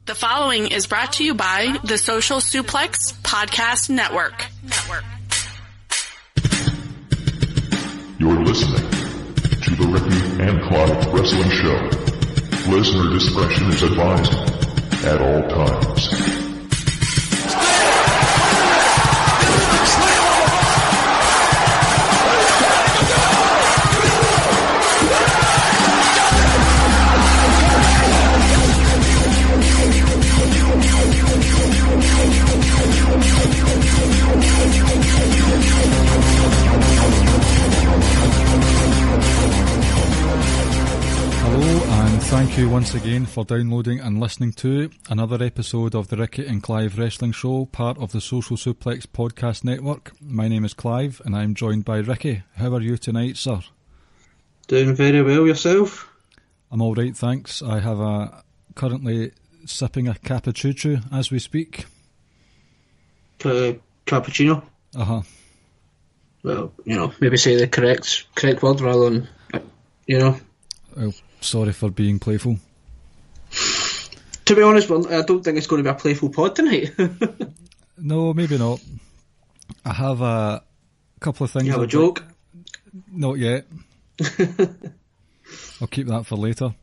The following is brought to you by the Social Suplex Podcast Network. You're listening to the Ricky and Clive Wrestling Show. Listener discretion is advised at all times. Thank you once again for downloading and listening to another episode of the Ricky and Clive Wrestling Show, part of the Social Suplex Podcast Network. My name is Clive and I'm joined by Ricky. How are you tonight, sir? Doing very well, yourself? I'm alright, thanks. I have currently sipping a cappuccino as we speak. Cappuccino? Uh-huh. Well, maybe say the correct word rather than, Well, sorry for being playful. To be honest, I don't think it's going to be a playful pod tonight. No, maybe not. I have a couple of things. You have a joke? Not yet. I'll keep that for later.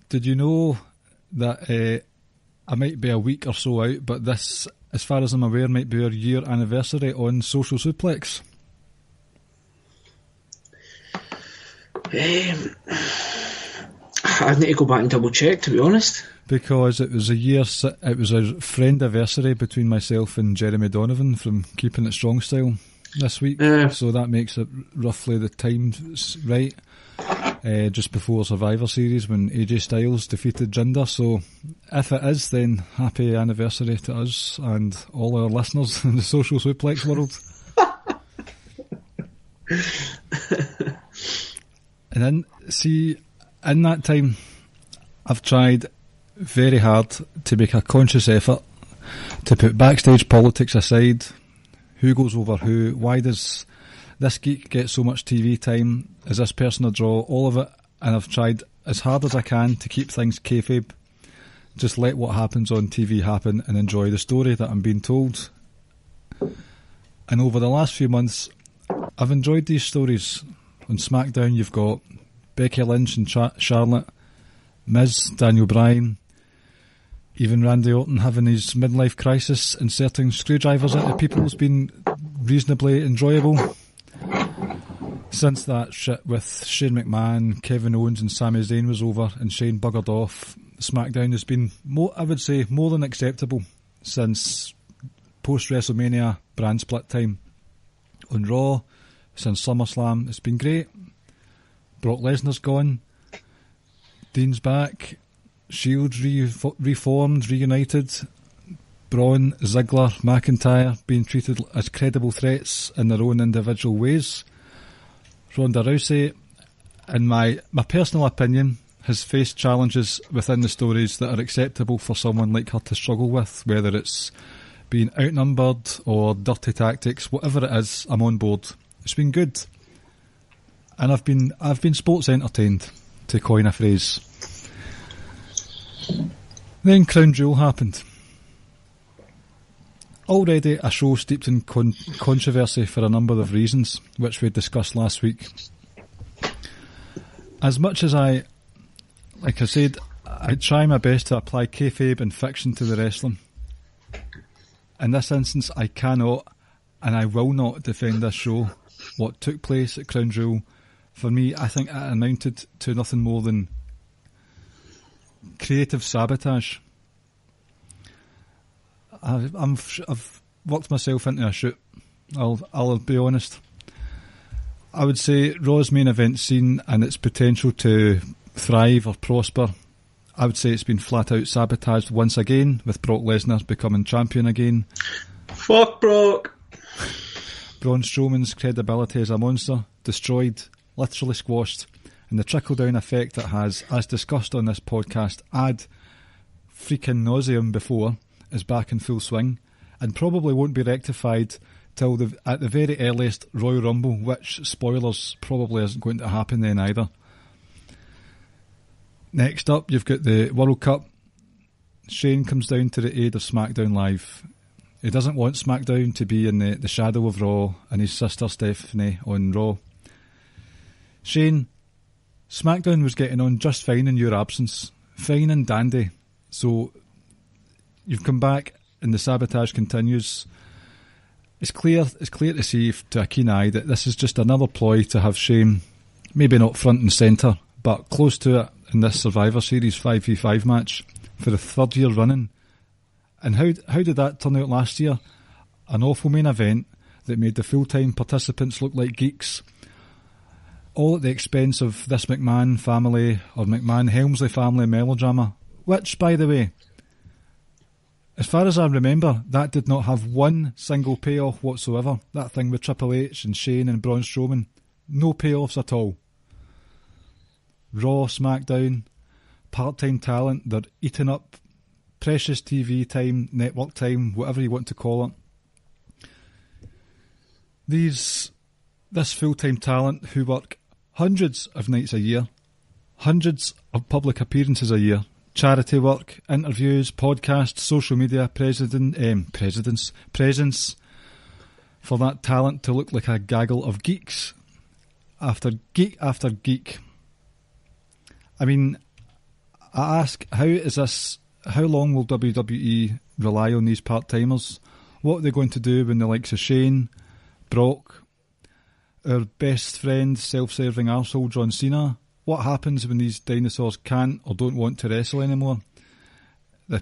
Did you know that I might be a week or so out, but this, as far as I'm aware, might be our year anniversary on Social Suplex? I need to go back and double check, to be honest. Because it was a friend anniversary between myself and Jeremy Donovan from Keepin It Strong Style this week. So that makes it roughly the time right. Just before Survivor Series when AJ Styles defeated Jinder. So if it is, then happy anniversary to us and all our listeners in the Social Suplex world. And then, see, in that time, I've tried very hard to make a conscious effort to put backstage politics aside. Who goes over who? Why does this geek get so much TV time? Is this person a draw? All of it. And I've tried as hard as I can to keep things kayfabe. Just let what happens on TV happen and enjoy the story that I'm being told. And over the last few months, I've enjoyed these stories. On SmackDown, you've got Becky Lynch and Charlotte, Miz, Daniel Bryan, even Randy Orton having his midlife crisis, inserting screwdrivers into people has been reasonably enjoyable. Since that shit with Shane McMahon, Kevin Owens and Sami Zayn was over and Shane buggered off, SmackDown has been, more than acceptable since post-WrestleMania brand split time. On Raw, since SummerSlam, it's been great. Brock Lesnar's gone. Dean's back. Shield's reformed, reunited. Braun, Ziggler, McIntyre being treated as credible threats in their own individual ways. Ronda Rousey, in my personal opinion, has faced challenges within the stories that are acceptable for someone like her to struggle with, whether it's being outnumbered or dirty tactics, whatever it is, I'm on board. It's been good. And I've been sports entertained, to coin a phrase. Then Crown Jewel happened. Already a show steeped in controversy for a number of reasons, which we discussed last week. As much as I try my best to apply kayfabe and fiction to the wrestling. In this instance, I cannot and I will not defend this show. What took place at Crown Jewel, for me, I think it amounted to nothing more than creative sabotage. I've worked myself into a shoot. I'll be honest. I would say Raw's main event scene and its potential to thrive or prosper, I would say it's been flat out sabotaged once again, with Brock Lesnar becoming champion again. Fuck Brock! Braun Strowman's credibility as a monster destroyed, literally squashed, and the trickle-down effect it has, as discussed on this podcast ad freaking nauseum before, is back in full swing, and probably won't be rectified till at the very earliest Royal Rumble, which, spoilers, probably isn't going to happen then either. Next up, you've got the World Cup Shane comes down to the aid of SmackDown Live. He doesn't want SmackDown to be in the shadow of Raw and his sister Stephanie on Raw. Shane, SmackDown was getting on just fine in your absence. Fine and dandy. So you've come back and the sabotage continues. It's clear to see to a keen eye that this is just another ploy to have Shane, maybe not front and centre, but close to it in this Survivor Series 5v5 match for the third year running. And how did that turn out last year? An awful main event that made the full-time participants look like geeks, all at the expense of this McMahon family or McMahon-Helmsley family melodrama, which, by the way, as far as I remember, that did not have one single payoff whatsoever. That thing with Triple H and Shane and Braun Strowman, no payoffs at all. Raw, SmackDown, part-time talent, they're eating up precious TV time, network time, whatever you want to call it. This full-time talent who work hundreds of nights a year, hundreds of public appearances a year, charity work, interviews, podcasts, social media, presence for that talent to look like a gaggle of geeks after geek after geek. I mean, I ask, how long will WWE rely on these part-timers? What are they going to do when the likes of Shane, Brock, our best friend, self-serving arsehole John Cena? What happens when these dinosaurs can't or don't want to wrestle anymore? The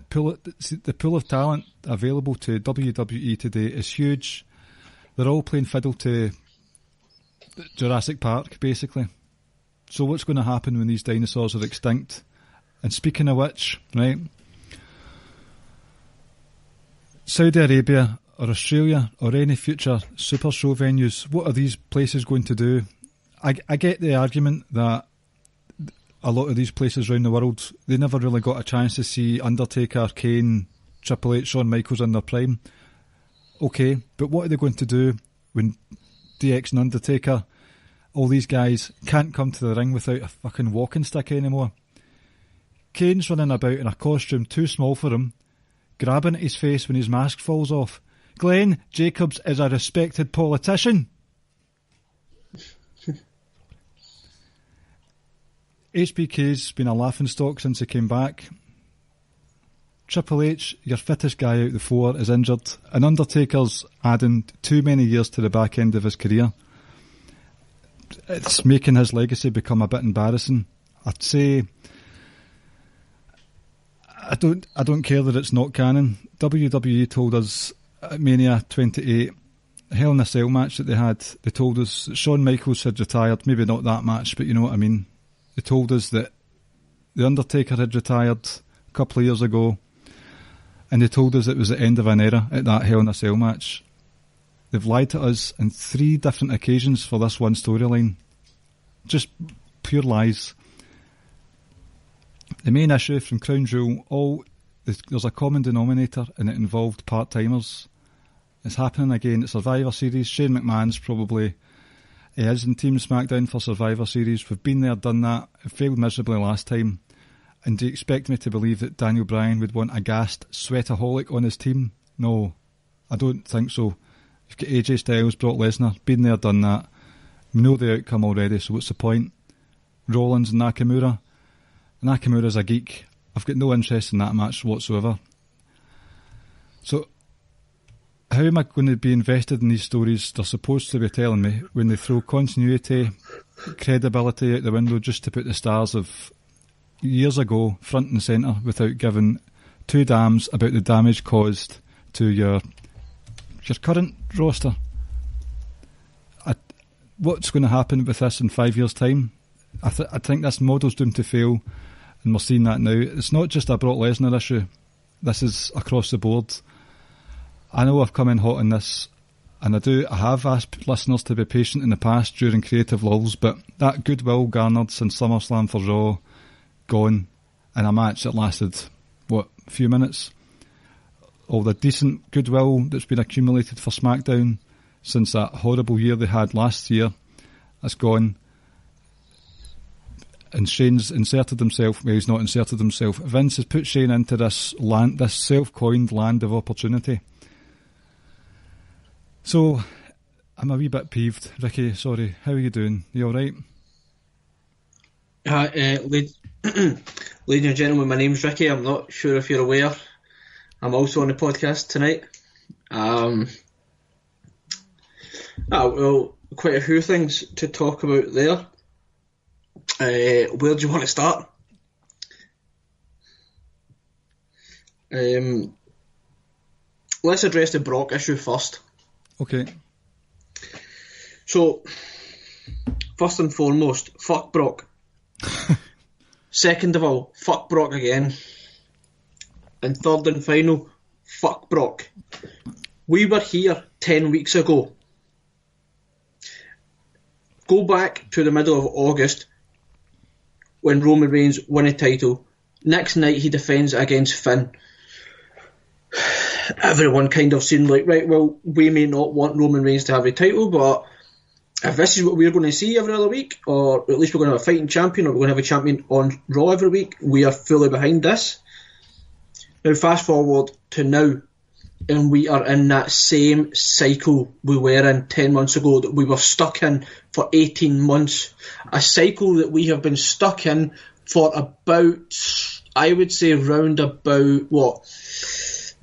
pool of talent available to WWE today is huge. They're all playing fiddle to Jurassic Park, basically. So what's going to happen when these dinosaurs are extinct? And speaking of which, right, Saudi Arabia or Australia or any future Super Show venues, what are these places going to do? I get the argument that a lot of these places around the world, they never really got a chance to see Undertaker, Kane, Triple H, Shawn Michaels in their prime. Okay, but what are they going to do when DX and Undertaker, all these guys, can't come to the ring without a fucking walking stick anymore? Kane's running about in a costume too small for him, grabbing at his face when his mask falls off. Glenn Jacobs is a respected politician. HBK's been a laughingstock since he came back. Triple H, your fittest guy out the four, is injured, and Undertaker's adding too many years to the back end of his career. It's making his legacy become a bit embarrassing. I'd say I don't care that it's not canon. WWE told us at Mania 28, Hell in a Cell match that they had, they told us that Shawn Michaels had retired. Maybe not that match, but you know what I mean. They told us that The Undertaker had retired a couple of years ago, and they told us it was the end of an era at that Hell in a Cell match. They've lied to us on 3 different occasions for this one storyline. Just pure lies. The main issue from Crown Jewel, there's a common denominator, and it involved part-timers. It's happening again at Survivor Series. Shane McMahon's probably... He is in Team SmackDown for Survivor Series. We've been there, done that. It failed miserably last time. And do you expect me to believe that Daniel Bryan would want a gassed sweataholic on his team? No, I don't think so. You've got AJ Styles, Brock Lesnar, been there, done that. We know the outcome already, so what's the point? Rollins and Nakamura. Nakamura's a geek. I've got no interest in that match whatsoever. So, how am I going to be invested in these stories they're supposed to be telling me when they throw continuity, credibility out the window just to put the stars of years ago front and centre without giving 2 damns about the damage caused to your current roster? What's going to happen with this in 5 years' time? I think this model's doomed to fail, and we're seeing that now. It's not just a Brock Lesnar issue. This is across the board. I know I've come in hot on this, and I have asked listeners to be patient in the past during creative lulls, but that goodwill garnered since SummerSlam for Raw, gone, in a match that lasted, a few minutes? All the decent goodwill that's been accumulated for SmackDown since that horrible year they had last year, that's gone. and Shane's inserted himself. Well, he's not inserted himself. Vince has put Shane into this self-coined land of opportunity. So, I'm a wee bit peeved. Ricky, sorry, how are you doing? You alright? Ladies and gentlemen, my name's Ricky. I'm not sure if you're aware. I'm also on the podcast tonight. Well, quite a few things to talk about there. Where do you want to start? Let's address the Brock issue first. Okay. So, first and foremost, fuck Brock. Second of all, fuck Brock again. And third and final, fuck Brock. We were here 10 weeks ago. Go back to the middle of August when Roman Reigns won a title. Next night he defends against Finn. Everyone kind of seemed like, right, well, we may not want Roman Reigns to have a title, but if this is what we're going to see every other week, or at least we're going to have a fighting champion, or we're going to have a champion on Raw every week, we are fully behind this. Now fast forward to now, and we are in that same cycle we were in 10 months ago that we were stuck in for 18 months. A cycle that we have been stuck in for about, I would say, round about,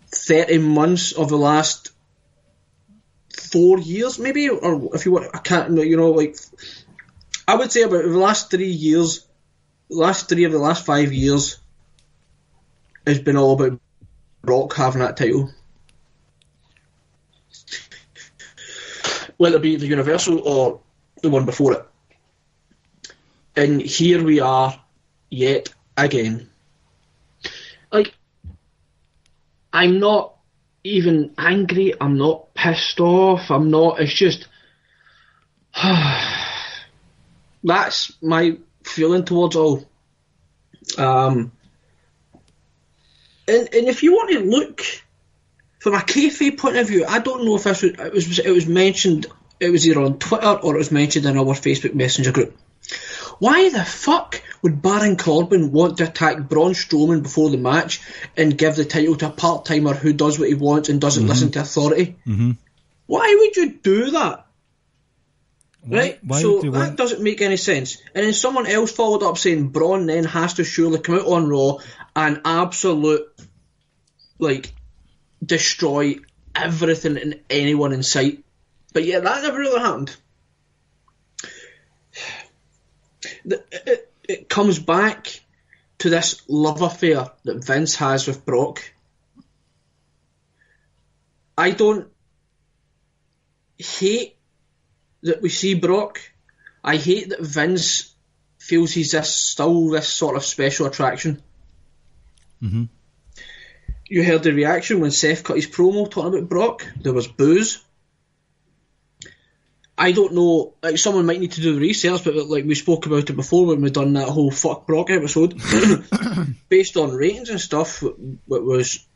30 months of the last 4 years, maybe? Or if you want, I can't, I would say about the last 3 years, the last 3 of the last 5 years has been all about Brock having that title. Whether it be the Universal or the one before it. And here we are yet again. I'm not even angry, I'm not pissed off, it's just... that's my feeling towards all. And if you want to look from a kayfabe point of view, I don't know if this it was mentioned, it was either on Twitter or it was mentioned in our Facebook Messenger group. Why the fuck would Baron Corbin want to attack Braun Strowman before the match and give the title to a part-timer who does what he wants and doesn't listen to authority? Mm-hmm. Why would you do that? Right? So that doesn't make any sense. And then someone else followed up saying Braun then has to surely come out on Raw and absolute, destroy everything and anyone in sight. But yeah, that never really happened. It comes back to this love affair that Vince has with Brock. I don't hate that we see Brock. I hate that Vince feels he's still this sort of special attraction. Mm-hmm. You heard the reaction when Seth cut his promo talking about Brock. There was boos. I don't know, someone might need to do the research, but we spoke about it before when we done that whole Fuck Brock episode. Based on ratings and stuff, what was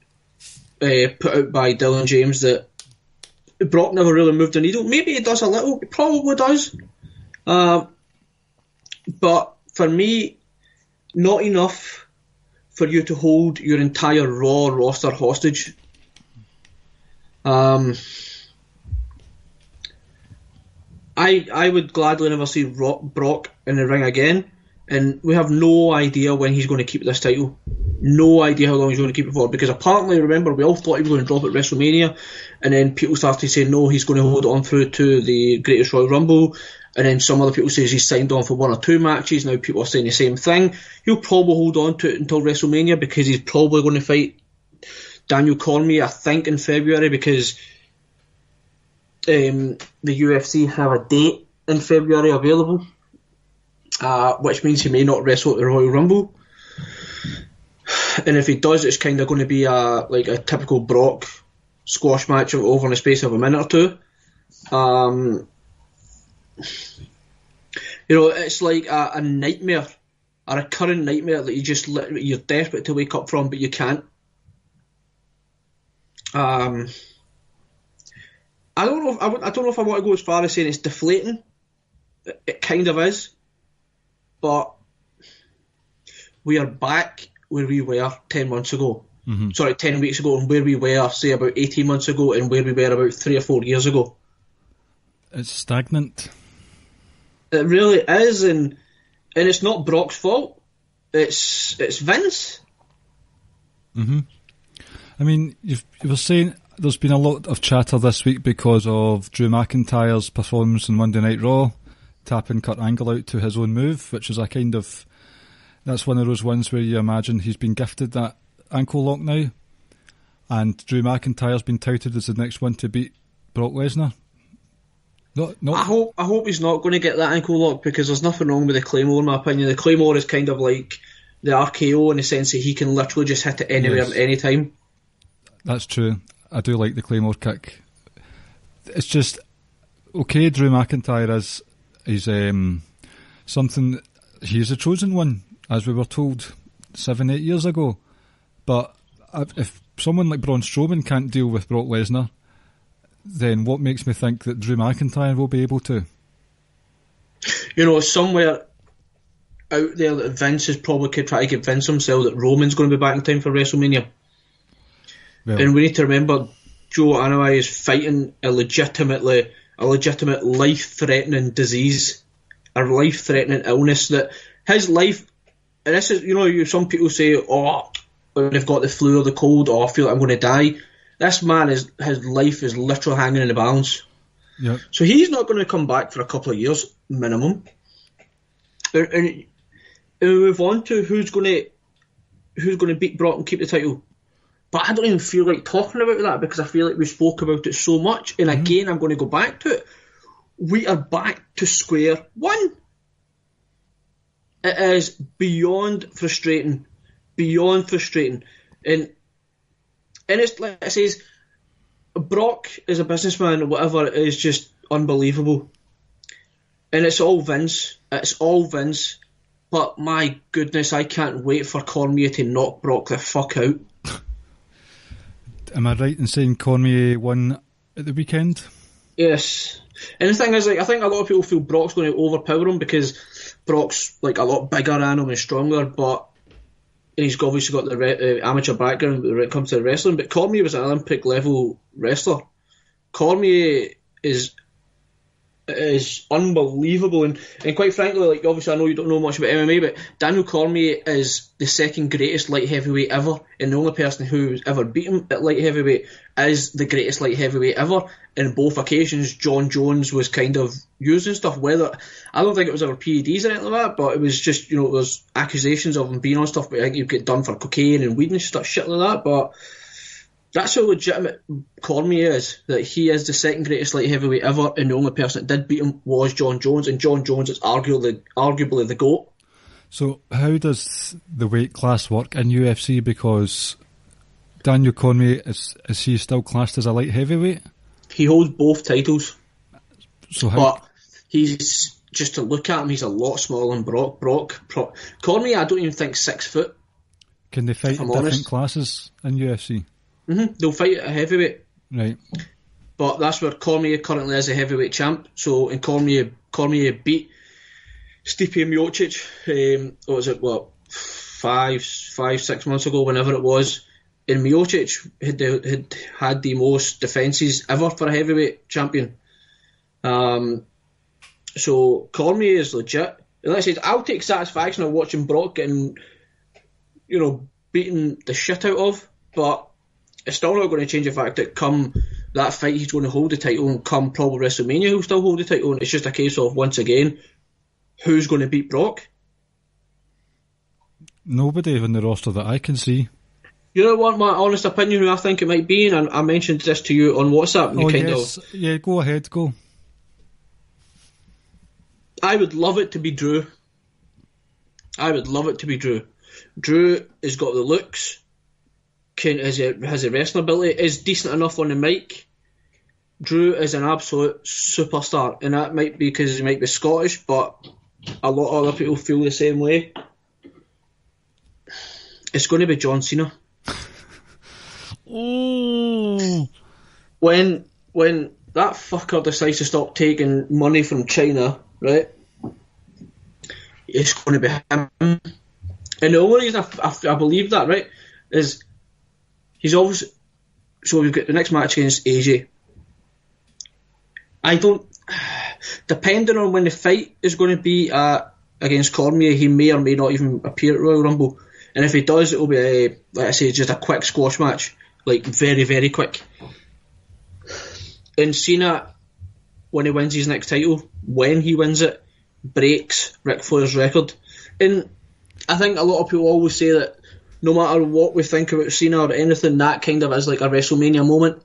put out by Dylan James, that Brock never really moved the needle. Maybe he does a little, he probably does. But for me, not enough for you to hold your entire Raw roster hostage. I would gladly never see Brock in the ring again, and we have no idea when he's going to keep this title. No idea how long he's going to keep it for, because apparently, remember, we all thought he was going to drop at WrestleMania, and then people started saying no, he's going to hold on through to the Greatest Royal Rumble, and then some other people say he's signed on for 1 or 2 matches. Now people are saying the same thing. He'll probably hold on to it until WrestleMania, because he's probably going to fight Daniel Cormier, I think, in February, because the UFC have a date in February available, which means he may not wrestle at the Royal Rumble. And if he does, it's kind of going to be a typical Brock squash match over in the space of a minute or two. It's like a nightmare, a recurring nightmare that you're desperate to wake up from, but you can't. I don't know if I want to go as far as saying it's deflating. It kind of is, but we are back where we were 10 months ago. Sorry, 10 weeks ago, and where we were, say, about 18 months ago, and where we were about 3 or 4 years ago. It's stagnant. It really is, and it's not Brock's fault. It's Vince. I mean, you were saying there's been a lot of chatter this week because of Drew McIntyre's performance on Monday Night Raw, tapping Kurt Angle out to his own move, which is a kind of... That's one of those ones where you imagine he's been gifted that ankle lock now, and Drew McIntyre's been touted as the next one to beat Brock Lesnar. I hope he's not going to get that ankle lock, because there's nothing wrong with the Claymore in my opinion. The Claymore is kind of like the RKO in the sense that he can literally just hit it anywhere at any time. That's true. I do like the Claymore kick. It's just, okay, Drew McIntyre is something, he's a chosen one, as we were told 7-8 years ago. But if someone like Braun Strowman can't deal with Brock Lesnar, then what makes me think that Drew McIntyre will be able to? You know, somewhere out there that Vince is probably could try to convince himself that Roman's going to be back in time for WrestleMania. Well, and we need to remember Joe Anoa'i is fighting a legitimate life-threatening disease, a life-threatening illness that his life, and this is, you know, some people say, oh, when they've got the flu or the cold, oh, I feel like I'm going to die. This man, his life is literally hanging in the balance. Yep. So he's not going to come back for a couple of years, minimum. And we move on to who's going to beat Brock and keep the title. But I don't even feel like talking about that, because I feel like we spoke about it so much. And again, I'm going to go back to it. We are back to square one. It is beyond frustrating. And it's like it says, Brock as a businessman or whatever is just unbelievable. And it's all Vince. But my goodness, I can't wait for Cormier to knock Brock the fuck out. Am I right in saying Cormier won at the weekend? Yes. And the thing is, like, I think a lot of people feel Brock's going to overpower him because Brock's like a lot bigger than him and stronger, but he's obviously got the amateur background when it comes to wrestling. But Cormier was an Olympic level wrestler. Cormier is unbelievable, and quite frankly, like, obviously I know you don't know much about MMA, but Daniel Cormier is the second greatest light heavyweight ever, and the only person who's ever beat him at light heavyweight is the greatest light heavyweight ever. In both occasions, John Jones was kind of using stuff, whether, I don't think it was ever PEDs or anything like that, but it was just, you know, there's accusations of him being on stuff, but I think he'd get done for cocaine and weed and stuff, shit like that. But that's how legitimate Cormier is, that he is the second greatest light heavyweight ever, and the only person that did beat him was John Jones, and John Jones is arguably the GOAT. So how does the weight class work in UFC? Because Daniel Cormier, is he still classed as a light heavyweight? He holds both titles. So but he's, just to look at him, he's a lot smaller than Brock. Cormier, I don't even think 6 foot. Can they fight in different classes in UFC? Mm-hmm. They'll fight at a heavyweight. Right. But that's where Cormier currently is a heavyweight champ. So, and Cormier beat Stipe Miocic, what was it, 5-6 months ago, whenever it was. And Miocic had the most defences ever for a heavyweight champion. So Cormier is legit. And like I said, I'll take satisfaction of watching Brock getting, you know, beaten the shit out of, but it's still not going to change the fact that come that fight he's going to hold the title, and come probably WrestleMania he'll still hold the title, and it's just a case of, once again, who's going to beat Brock? Nobody on the roster that I can see. You know what, my honest opinion, who I think it might be, and I mentioned this to you on WhatsApp. Yeah, go ahead, go. I would love it to be Drew. Drew has got the looks, has a wrestling ability, is decent enough on the mic. Drew is an absolute superstar, and that might be because he might be Scottish, but a lot of other people feel the same way. It's going to be John Cena. Oh. When that fucker decides to stop taking money from China, right? It's going to be him. And the only reason I believe that, right, is he's always... So we've got the next match against AJ. I don't... Depending on when the fight is going to be against Cormier, he may or may not even appear at Royal Rumble. And if he does, it'll be, like I say, just a quick squash match. Like, very, very quick. And Cena, when he wins his next title, when he wins it, breaks Ric Flair's record. And I think a lot of people always say that no matter what we think about Cena or anything, that kind of is like a WrestleMania moment.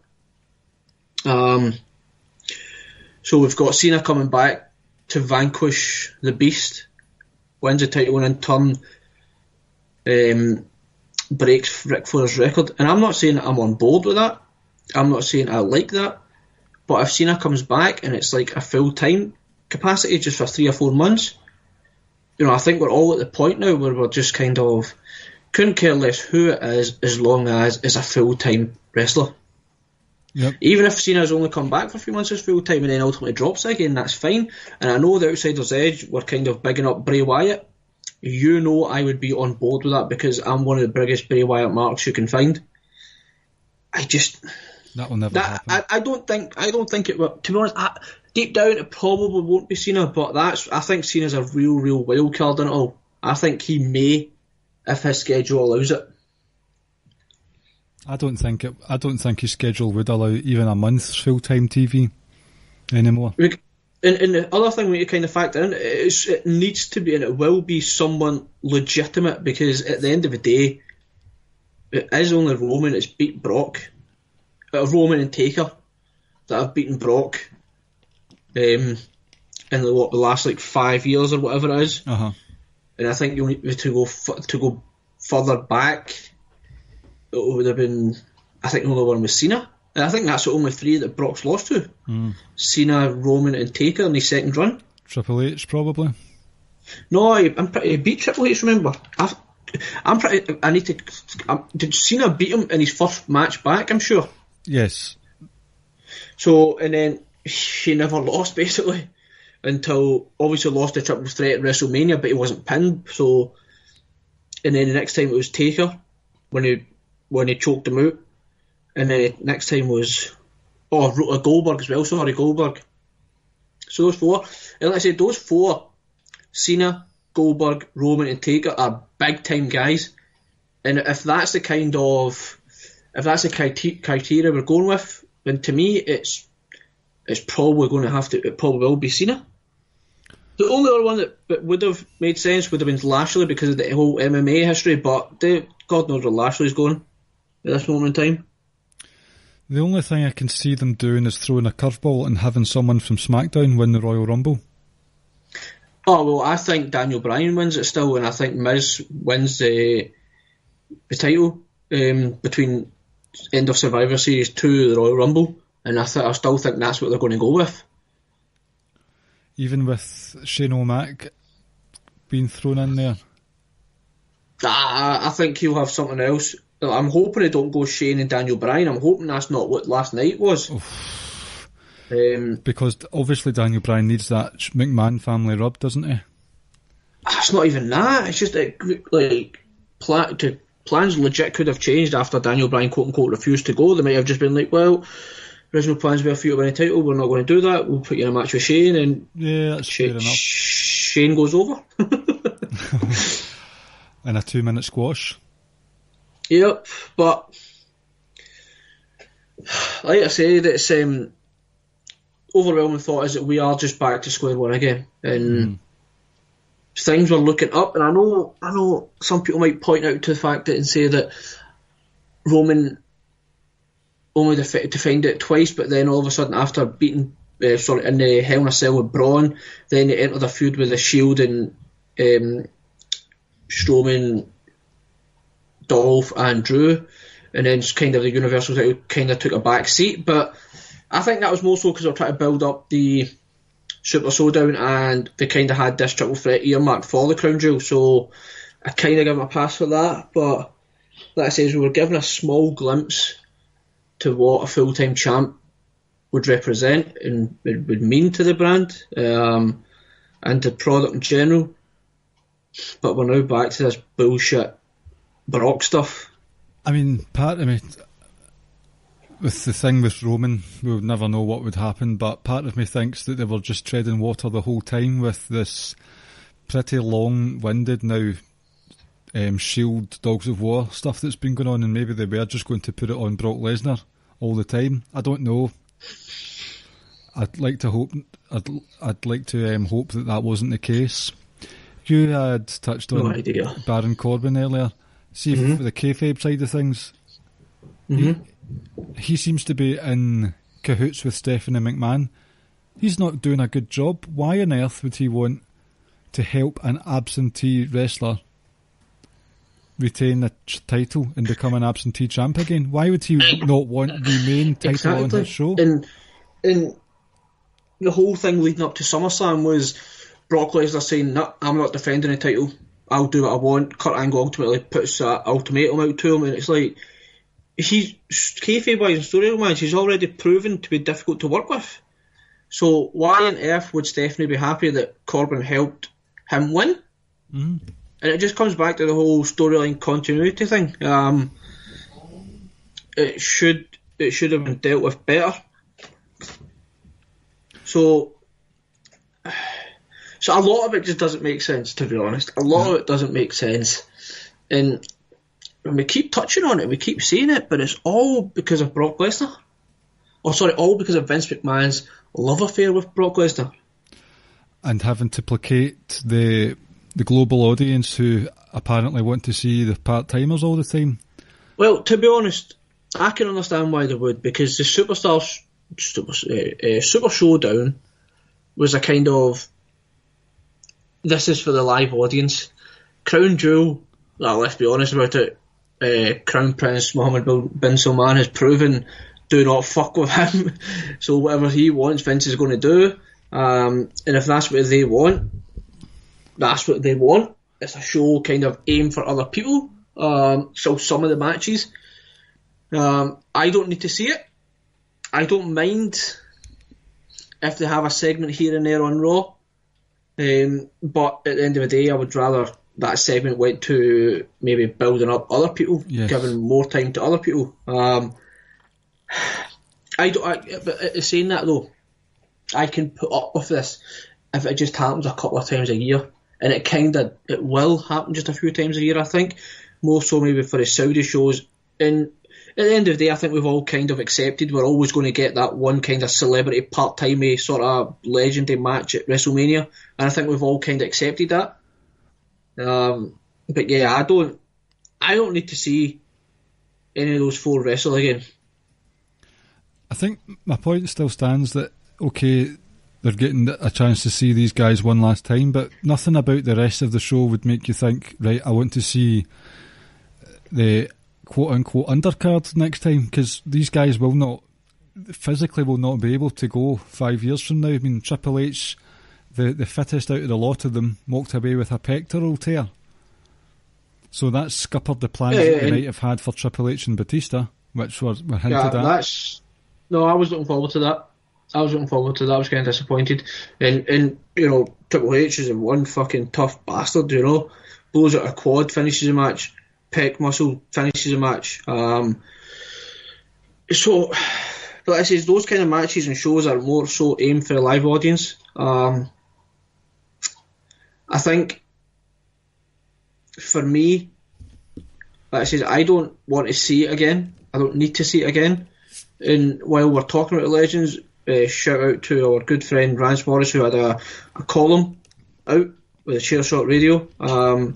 So we've got Cena coming back to vanquish the Beast, wins the title, and in turn breaks Ric Flair's record. And I'm not saying I'm on board with that. I'm not saying I like that. But if Cena comes back and it's like a full-time capacity just for 3 or 4 months, you know, I think we're all at the point now where we're just kind of couldn't care less who it is as long as it's a full-time wrestler. Yep. Even if Cena's only come back for a few months as full-time and then ultimately drops again, that's fine. And I know the Outsider's Edge were kind of bigging up Bray Wyatt. You know I would be on board with that because I'm one of the biggest Bray Wyatt marks you can find. That will never happen. I don't think it will. To be honest, deep down it probably won't be Cena, but I think Cena's a real wild card in it all. I think he may, if his schedule allows it. I don't think his schedule would allow even a month's full-time TV anymore. And the other thing we need to kind of factor in is it needs to be, and it will be, someone legitimate, because at the end of the day, it is only Roman that's beat Brock. Roman and Taker that have beaten Brock in the last like 5 years or whatever it is. Uh-huh. And I think you need to go further back. It would have been, I think the only one was Cena. And I think that's the only 3 that Brock's lost to. Cena, Roman and Taker in his second run. Triple H, probably. No, he beat Triple H, remember. Did Cena beat him in his first match back, I'm sure? Yes. So, and then he never lost, basically, until obviously lost the triple threat at WrestleMania, but he wasn't pinned. So, and then the next time it was Taker when he choked him out, and then the next time was Goldberg as well. Sorry, Goldberg. So those 4, and like I said, those 4, Cena, Goldberg, Roman, and Taker are big time guys, and if that's the criteria we're going with, then to me it's probably going to have to. It probably will be Cena. The only other one that would have made sense would have been Lashley because of the whole MMA history, but God knows where Lashley's going at this moment in time. The only thing I can see them doing is throwing a curveball and having someone from SmackDown win the Royal Rumble. Oh, well, I think Daniel Bryan wins it still, and I think Miz wins the title between end of Survivor Series 2, the Royal Rumble, and I still think that's what they're going to go with. Even with Shane O'Mac being thrown in there? I think he'll have something else. I'm hoping they don't go Shane and Daniel Bryan. I'm hoping that's not what last night was. Because obviously Daniel Bryan needs that McMahon family rub, doesn't he? It's not even that. It's just like plans legit could have changed after Daniel Bryan quote unquote refused to go. They might have just been like, well, original plans were for you to win a title, we're not going to do that, we'll put you in a match with Shane, and yeah, that's fair enough. Shane goes over. In a 2-minute squash. Yep, but like I said, it's overwhelming thought is that we are just back to square one again, and things are looking up. And I know some people might point out to the fact that and say that Roman only defined it twice, but then all of a sudden after beating in the Hell in a Cell with Braun, then they entered a feud with the Shield and Strowman, Dolph and Drew, and then kind of the Universal title kind of took a back seat. But I think that was more so because they were trying to build up the Super Showdown, and they kind of had this triple threat earmarked for the Crown Jewel, so I kind of give them a pass for that. But like I say, we were given a small glimpse to what a full-time champ would represent and would mean to the brand and the product in general. but we're now back to this bullshit Brock stuff. I mean, part of me, with the thing with Roman, we would never know what would happen, but part of me thinks that they were just treading water the whole time with this pretty long-winded now Shield Dogs of War stuff that's been going on, and maybe they were just going to put it on Brock Lesnar all the time. I don't know. I'd like to hope hope that wasn't the case. You had touched on Baron Corbin earlier. See, for the kayfabe side of things, he seems to be in cahoots with Stephanie McMahon. He's not doing a good job. Why on earth would he want to help an absentee wrestler retain the title and become an absentee champ again? Why would he not want the main title on his show? And the whole thing leading up to SummerSlam was Brock Lesnar saying, "No, I'm not defending the title. I'll do what I want." Kurt Angle ultimately puts an ultimatum out to him, and it's like, he's kayfabe-wise and storyline-wise, he's already proven to be difficult to work with. So why on earth would Stephanie be happy that Corbin helped him win? And it just comes back to the whole storyline continuity thing. It should have been dealt with better. So a lot of it just doesn't make sense, to be honest. A lot of it doesn't make sense. And we keep touching on it, we keep saying it, but it's all because of Brock Lesnar. All because of Vince McMahon's love affair with Brock Lesnar. And having to placate the global audience who apparently want to see the part-timers all the time. Well, to be honest, I can understand why they would, because the Superstars Super Showdown was a kind of, this is for the live audience. Crown Jewel, well, let's be honest about it, Crown Prince Mohammed bin Salman has proven, do not fuck with him. So whatever he wants, Vince is going to do. And if that's what they want, that's what they want. It's a show kind of aimed for other people. So some of the matches, I don't need to see it. I don't mind if they have a segment here and there on Raw. But at the end of the day, I would rather that segment went to maybe building up other people, giving more time to other people. But saying that though, I can put up with this if it just happens a couple of times a year, and it will happen just a few times a year. I think more so maybe for the Saudi shows. And at the end of the day, I think we've all kind of accepted we're always going to get that one kind of celebrity part-time sort of legendary match at WrestleMania, and I think we've all kind of accepted that. But yeah, I don't need to see any of those four wrestle again. I think my point still stands that, okay, they're getting a chance to see these guys one last time, but nothing about the rest of the show would make you think, right, I want to see the quote-unquote undercard next time, because these guys will not be able to go 5 years from now. I mean, Triple H, the fittest out of the lot of them, walked away with a pectoral tear. So that scuppered the plans that they might have had for Triple H and Batista, which were hinted at. I was looking forward to that. I was kind of disappointed. And you know, Triple H is one fucking tough bastard, you know. Blows out a quad, finishes a match. Pec muscle, finishes a match. So, but I say those kind of matches and shows are more so aimed for a live audience. I think, for me, like I said, I don't want to see it again. I don't need to see it again. And while we're talking about legends, shout out to our good friend Rance Morris, who had a column out with Chair Shot Radio,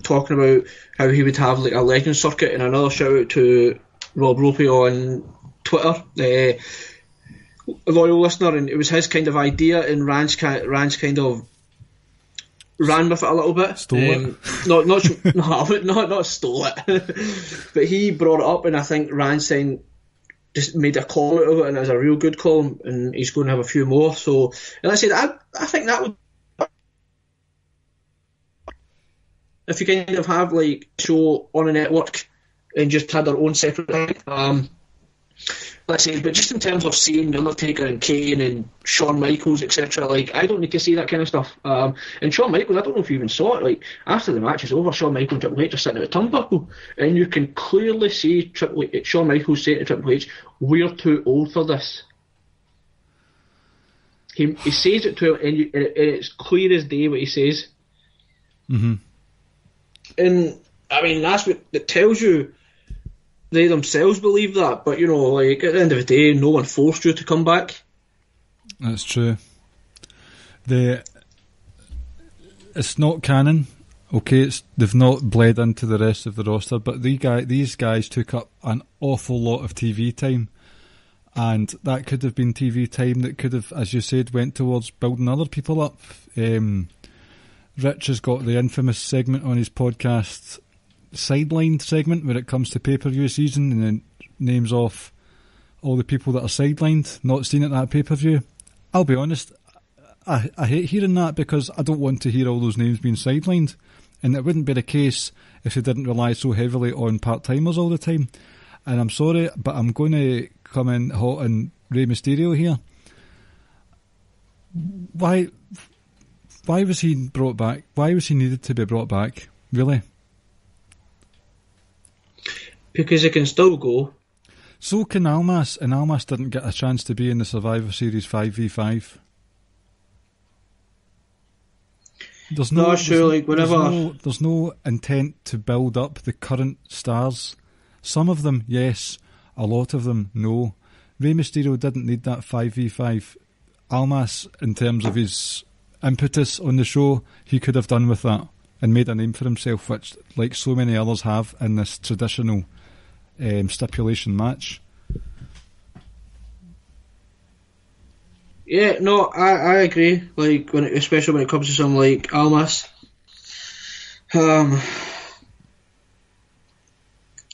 talking about how he would have like a legend circuit, and another shout out to Rob Ropey on Twitter, a loyal listener, and it was his kind of idea, and Rance kind of ran with it a little bit. Stole it? Not stole it, but he brought it up, and I think Rance then just made a call out of it, and it was a real good column, and he's going to have a few more. So, and I said, I think that would, if you kind of have like a show on a network and just had their own separate thing, let's say, but just in terms of seeing The Undertaker and Kane and Shawn Michaels, etc., like, I don't need to see that kind of stuff. And Shawn Michaels, I don't know if you even saw it, like, after the match is over, Shawn Michaels and Triple H are sitting at the turnbuckle, and you can clearly see Shawn Michaels saying to Triple H, "We're too old for this." He says it to him, and it's clear as day what he says. Mm-hmm. And, I mean, that's what it tells you. They themselves believe that, but, you know, like, at the end of the day, no one forced you to come back. That's true. It's not canon, okay? They've not bled into the rest of the roster, but these guys took up an awful lot of TV time, and that could have been TV time that could have, as you said, went towards building other people up. Rich has got the infamous segment on his podcast, Sidelined segment, where it comes to pay-per-view season and then names off all the people that are sidelined, not seen at that pay-per-view. I'll be honest, I hate hearing that because I don't want to hear all those names being sidelined, and it wouldn't be the case if they didn't rely so heavily on part-timers all the time. And I'm sorry, but I'm going to come in hot on Rey Mysterio here. Why was he brought back? Why was he needed to be brought back? Really? Because he can still go. So can Almas, and Almas didn't get a chance to be in the Survivor Series 5v5. There's no intent to build up the current stars. Some of them, yes. A lot of them, no. Rey Mysterio didn't need that 5v5. Almas, in terms of his impetus on the show, he could have done with that and made a name for himself, which, like so many others have in this traditional stipulation match. Yeah, no, I agree. Like, especially when it comes to something like Almas. Yeah,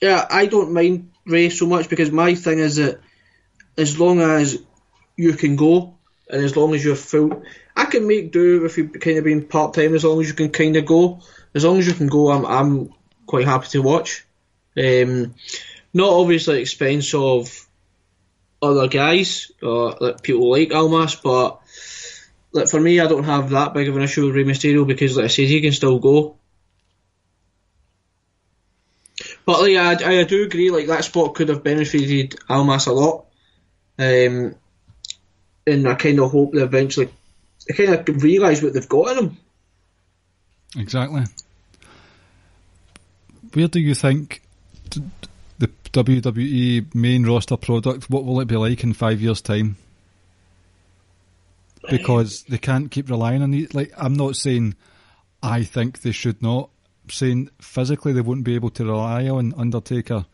I don't mind Ray so much because my thing is that as long as you can go and as long as you're full, I can make do if you've kind of been part time. As long as you can kind of go, as long as you can go, I'm quite happy to watch. Not obviously at expense of other guys or like people like Almas, but like for me, I don't have that big of an issue with Rey Mysterio because, like I said, he can still go. But like, I do agree, like that spot could have benefited Almas a lot, and I kind of hope they eventually kind of realise what they've got in him. Exactly. Where do you think the WWE main roster product, what will it be like in 5 years' time? Because they can't keep relying on these. Like, I'm not saying I think they should not. I'm saying physically they won't be able to rely on Undertaker,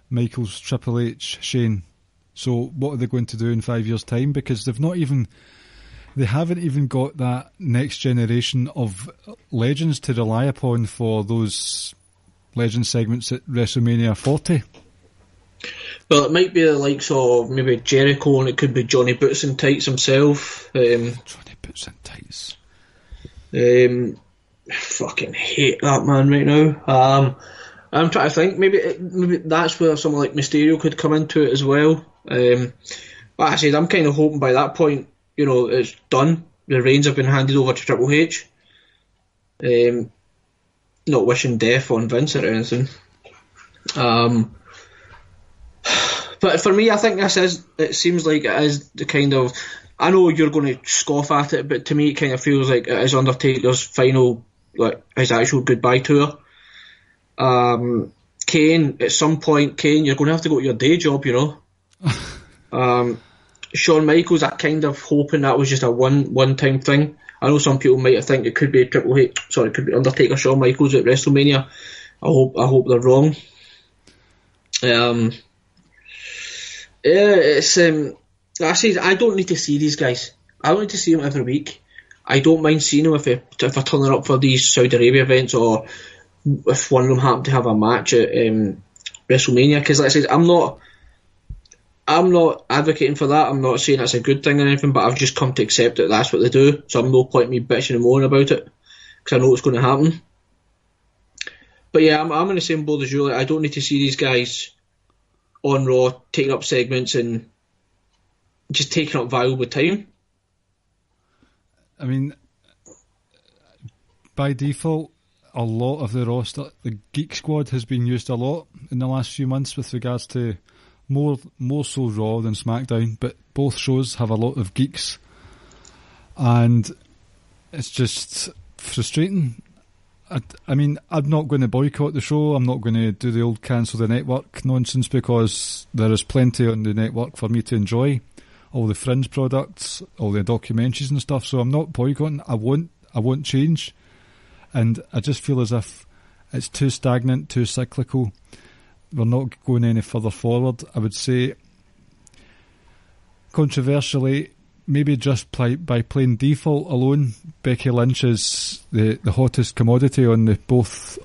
Michaels, Triple H, Shane. So what are they going to do in 5 years' time? Because they haven't even got that next generation of legends to rely upon for those legend segments at WrestleMania 40. Well, it might be the likes of maybe Jericho, and it could be Johnny Boots and Tights himself. Johnny Boots and Tights. I fucking hate that man right now. I'm trying to think. Maybe that's where someone like Mysterio could come into it as well. But I said I'm kind of hoping by that point, you know, it's done. The reins have been handed over to Triple H. Not wishing death on Vince or anything. But for me, I think it seems like it is the kind of, I know you're going to scoff at it, but to me it kind of feels like it is Undertaker's final, like his actual goodbye tour. Kane, at some point, you're going to have to go to your day job, you know. Shawn Michaels, I'm kind of hoping that was just a one-time thing. I know some people might think it could be it could be Undertaker, Shawn Michaels at WrestleMania. I hope they're wrong. Yeah, it's I say I don't need to see these guys. I don't need to see them every week. I don't mind seeing them if they're turning up for these Saudi Arabia events, or if one of them happen to have a match at WrestleMania. Because like I said, I'm not advocating for that. I'm not saying that's a good thing or anything, but I've just come to accept that that's what they do. So I'm no point me bitching and moaning about it because I know it's going to happen. But yeah, I'm in the same boat as you. Like, I don't need to see these guys on Raw, taking up segments and just taking up valuable time. I mean, by default, a lot of the roster, the Geek Squad, has been used a lot in the last few months with regards to more so Raw than SmackDown, but both shows have a lot of geeks, and it's just frustrating. I mean, I'm not going to boycott the show. I'm not going to do the old cancel the network nonsense, because there is plenty on the network for me to enjoy. All the fringe products, all the documentaries and stuff. So I'm not boycotting. I won't change. And I just feel as if it's too stagnant, too cyclical. We're not going any further forward. I would say, controversially, maybe just by plain default alone, Becky Lynch is the hottest commodity on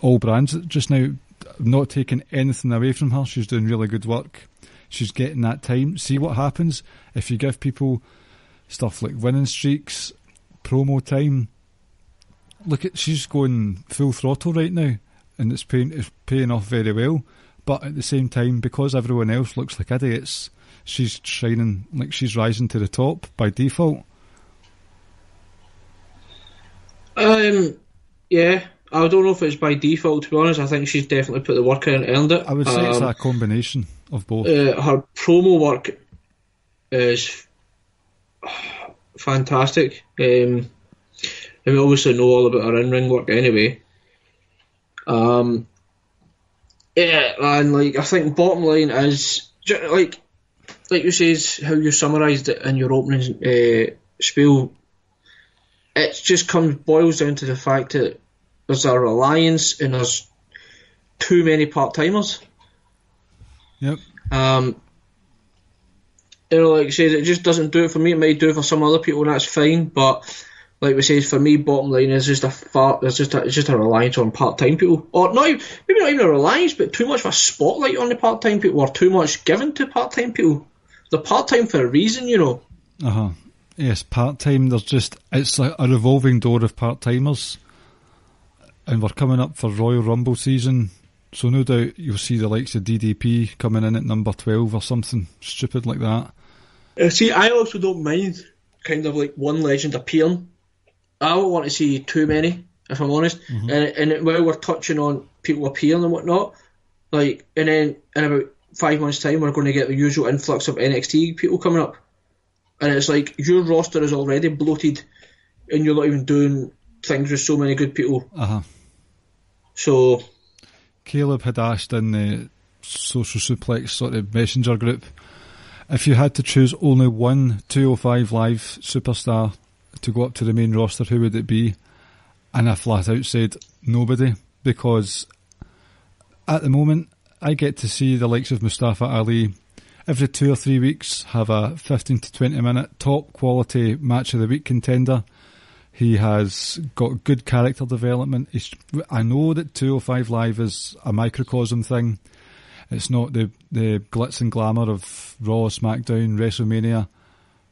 all brands just now. I'm not taking anything away from her. She's doing really good work. She's getting that time. See what happens if you give people stuff like winning streaks, promo time. She's going full throttle right now, and it's paying off very well. But at the same time, because everyone else looks like idiots, she's shining like she's rising to the top by default. Yeah, I don't know if it's by default, to be honest. I think she's definitely put the work in and earned it. I would say it's a combination of both. Her promo work is fantastic. And we obviously know all about her in-ring work anyway. Yeah, and like I think bottom line is like you says how you summarised it in your opening spiel. It just boils down to the fact that there's a reliance and there's too many part-timers. Yep. Like I said, it just doesn't do it for me. It might do it for some other people, and that's fine. But like we said, for me, bottom line is just it's just a reliance on part-time people, or maybe not even a reliance, but too much of a spotlight on the part-time people, or too much given to part-time people. They're part-time for a reason, you know. Yes, part-time. It's like a revolving door of part-timers, and we're coming up for Royal Rumble season, so no doubt you'll see the likes of DDP coming in at number 12 or something stupid like that. See, I also don't mind kind of like one legend appearing. I don't want to see too many, if I'm honest. Mm-hmm. And while we're touching on people appearing and whatnot, like, and then in about 5 months' time, we're going to get the usual influx of NXT people coming up. And it's like, your roster is already bloated, and you're not even doing things with so many good people. So, Caleb had asked in the Social Suplex sort of messenger group, if you had to choose only one 205 Live superstar to go up to the main roster, who would it be? And I flat out said nobody, because at the moment I get to see the likes of Mustafa Ali every 2 or 3 weeks have a 15 to 20 minute top quality match of the week contender. He has got good character development. I know that 205 Live is a microcosm thing. It's not the glitz and glamour of Raw, SmackDown, WrestleMania,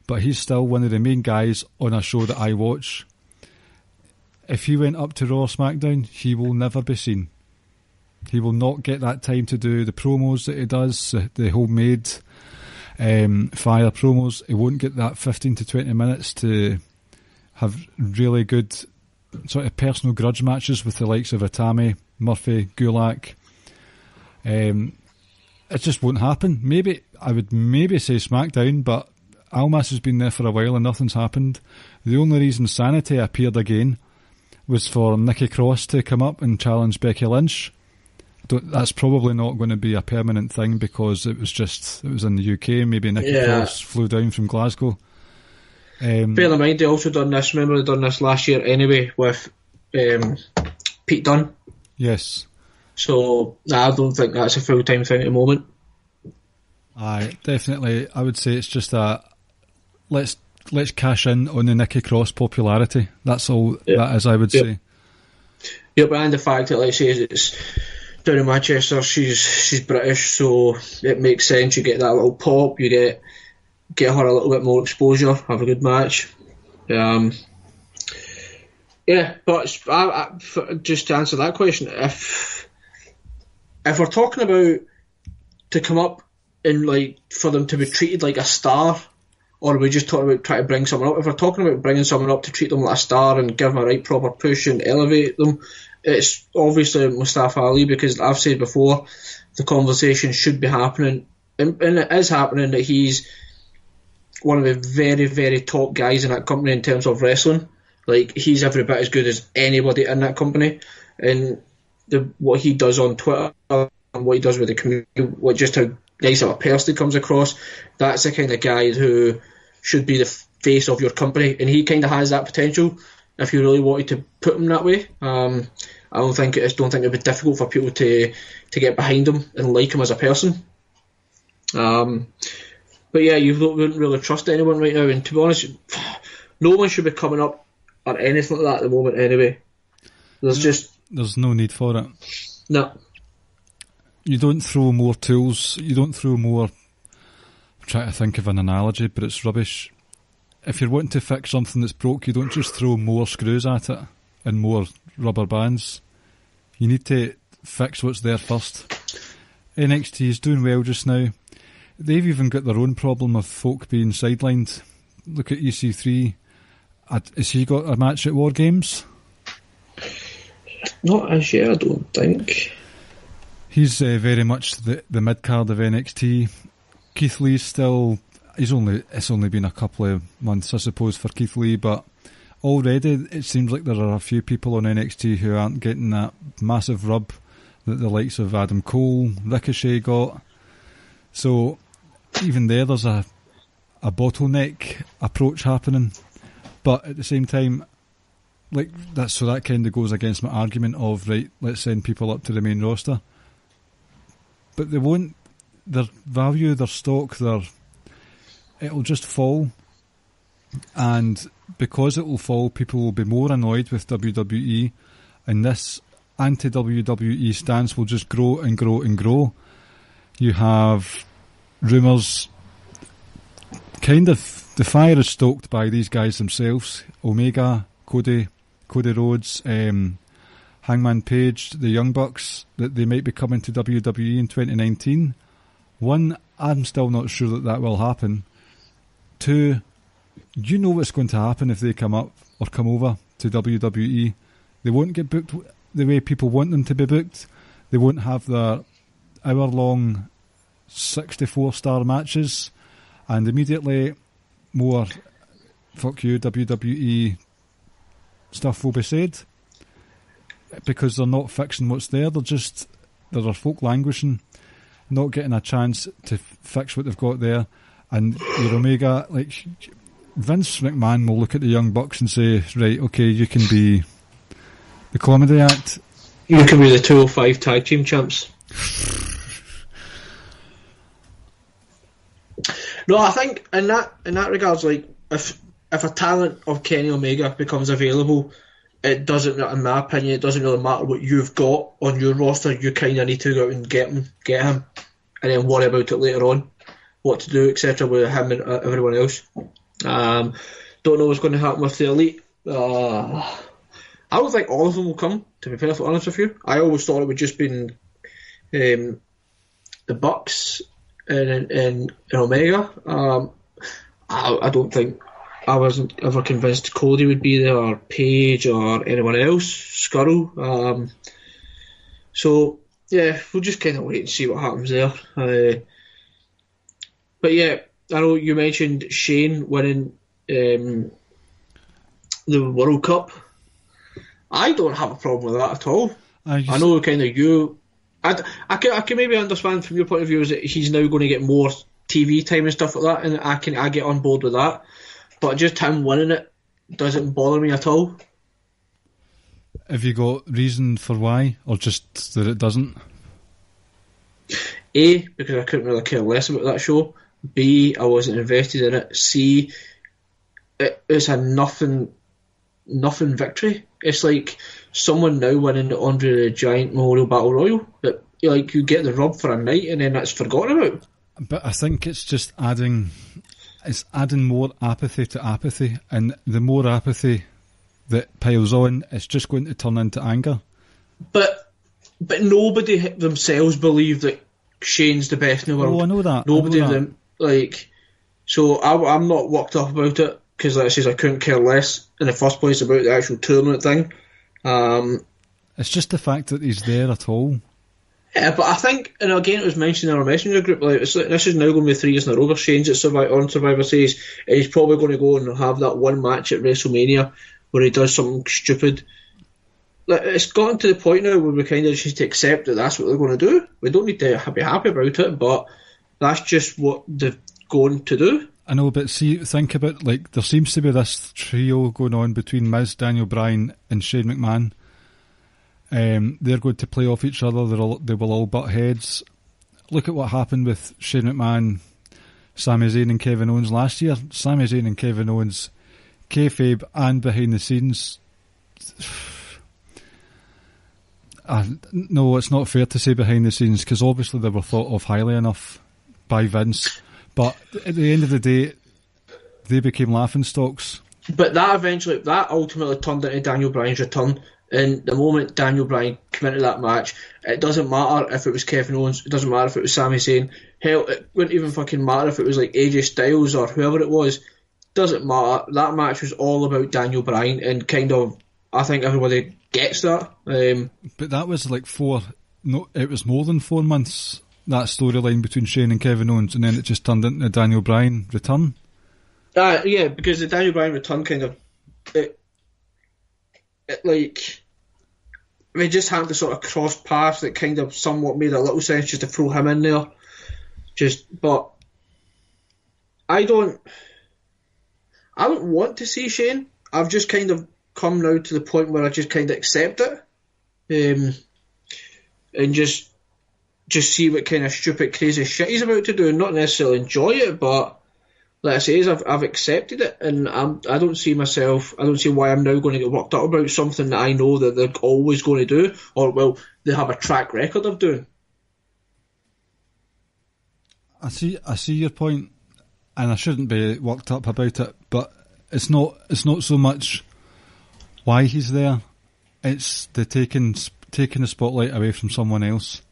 but he's still one of the main guys on a show that I watch. If he went up to Raw, SmackDown, he will never be seen. He will not get that time to do the promos that he does, the homemade fire promos. He won't get that 15 to 20 minutes to have really good sort of personal grudge matches with the likes of Itami, Murphy, Gulak. It just won't happen. I would maybe say SmackDown, but Almas has been there for a while and nothing's happened. The only reason Sanity appeared again was for Nikki Cross to come up and challenge Becky Lynch. That's probably not going to be a permanent thing, because it was in the UK. Maybe Nikki Cross flew down from Glasgow. Bear in mind, they also done this. Remember, they done this last year anyway with Pete Dunne. Yes. So I don't think that's a full-time thing at the moment. Aye, definitely. I would say it's just let's cash in on the Nikki Cross popularity. That's all that is, I would say. Yep, and the fact that, like I say, it's down in Manchester, she's British, so it makes sense. You get that little pop, you get her a little bit more exposure, have a good match. Yeah, but just to answer that question, if we're talking about to come up and like for them to be treated like a star, or are we just talking about trying to bring someone up? If we're talking about bringing someone up to treat them like a star and give them a right proper push and elevate them, it's obviously Mustafa Ali, because I've said before, the conversation should be happening, and it is happening, that he's one of the very, very top guys in that company in terms of wrestling. Like, he's every bit as good as anybody in that company, and what he does on Twitter and what he does with the community, just how nice of a person he comes across, that's the kind of guy who should be the face of your company, and he kind of has that potential if you really wanted to put him that way. I don't think it'd be difficult for people to get behind him and like him as a person. But yeah, you wouldn't really trust anyone right now, and to be honest, no one should be coming up or anything like that at the moment anyway. There's no need for it. No. You don't throw more tools, you don't throw more... I'm trying to think of an analogy, but it's rubbish. If you're wanting to fix something that's broke, you don't just throw more screws at it and more rubber bands. You need to fix what's there first. NXT is doing well just now. They've even got their own problem of folk being sidelined. Look at EC3. Has he got a match at War Games? Not as yet, I don't think. He's very much the mid-card of NXT. Keith Lee's still... It's only been a couple of months, I suppose, for Keith Lee, but already it seems like there are a few people on NXT who aren't getting that massive rub that the likes of Adam Cole, Ricochet got. So even there's a bottleneck approach happening, but at the same time, like that kind of goes against my argument of, right, let's send people up to the main roster, but they won't. Their value, their stock, it'll just fall, and because it will fall, people will be more annoyed with WWE, and this anti-WWE stance will just grow and grow and grow. You have rumours, kind of, the fire is stoked by these guys themselves, Omega, Cody Rhodes, Hangman Page, the Young Bucks, that they might be coming to WWE in 2019. One, I'm still not sure that will happen. Two, you know what's going to happen if they come up or come over to WWE. They won't get booked the way people want them to be booked. They won't have the hour-long 64-star matches, and immediately more fuck you WWE stuff will be said, because they're not fixing what's there. There are folk languishing, not getting a chance to fix what they've got there. And your Omega, like, Vince McMahon will look at the Young Bucks and say, right, okay, you can be the comedy act. You can be the 205 tag team champs. No, I think in that regards, like, if a talent of Kenny Omega becomes available, it doesn't, in my opinion, it doesn't really matter what you've got on your roster. You kind of need to go out and get him, and then worry about it later on, what to do, etc., with him and everyone else. Don't know what's going to happen with the Elite. I don't think all of them will come, to be perfectly honest with you. I always thought it would just been the Bucks and Omega. I don't think, I wasn't ever convinced Cody would be there, or Paige, or anyone else, Scurll. So, yeah, we'll just kind of wait and see what happens there. But yeah, I know you mentioned Shane winning the World Cup. I don't have a problem with that at all. I know kind of you... I can maybe understand from your point of view is that he's now going to get more TV time and stuff like that, and I get on board with that. But just him winning it doesn't bother me at all. Have you got reason for why, or just that it doesn't? A, because I couldn't really care less about that show. B, I wasn't invested in it. C, it's a nothing victory. It's like someone now winning the Andre the Giant Memorial Battle Royal. That, like, you get the rub for a night and then that's forgotten about. But I think it's just adding more apathy to apathy, and the more apathy that piles on, it's just going to turn into anger. But nobody themselves believe that Shane's the best in the world. Oh, I know that. Nobody of them, like, so I'm not worked up about it, because like I says, I couldn't care less in the first place about the actual tournament thing. It's just the fact that he's there at all. Yeah, but I think, and again, it was mentioned in our messenger group, like, this is now going to be 3 years in a row for Shane's at Survivor Series, and he's probably going to go and have that one match at WrestleMania where he does something stupid. Like, it's gotten to the point now where we kind of just need to accept that that's what they're going to do. We don't need to be happy about it, but that's just what they're going to do. I know, but see, think about, like, there seems to be this trio going on between Miz, Daniel Bryan and Shane McMahon. They're going to play off each other. They will all butt heads. Look at what happened with Shane McMahon, Sami Zayn and Kevin Owens last year. Sami Zayn and Kevin Owens, kayfabe and behind the scenes. No, it's not fair to say behind the scenes, because obviously they were thought of highly enough by Vince. But at the end of the day, they became laughingstocks. But that ultimately turned into Daniel Bryan's return. And the moment Daniel Bryan came into that match, it doesn't matter if it was Kevin Owens, it doesn't matter if it was Sami Zayn. Hell, it wouldn't even fucking matter if it was like AJ Styles or whoever it was. Doesn't matter. That match was all about Daniel Bryan, and kind of, I think everybody gets that. But that was like it was more than 4 months, that storyline between Shane and Kevin Owens, and then it just turned into a Daniel Bryan return. Yeah, because the Daniel Bryan return kind of, it like, we just had to sort of cross paths that kind of somewhat made a little sense just to throw him in there. But I don't want to see Shane. I've just kind of come now to the point where I just kind of accept it, and just see what kind of stupid, crazy shit he's about to do, and not necessarily enjoy it, but like I say, I've accepted it, and I don't see why I'm now going to get worked up about something that I know that they're always going to do, or, well, they have a track record of doing. I see your point, and I shouldn't be worked up about it, but it's not so much why he's there, it's the taking the spotlight away from someone else.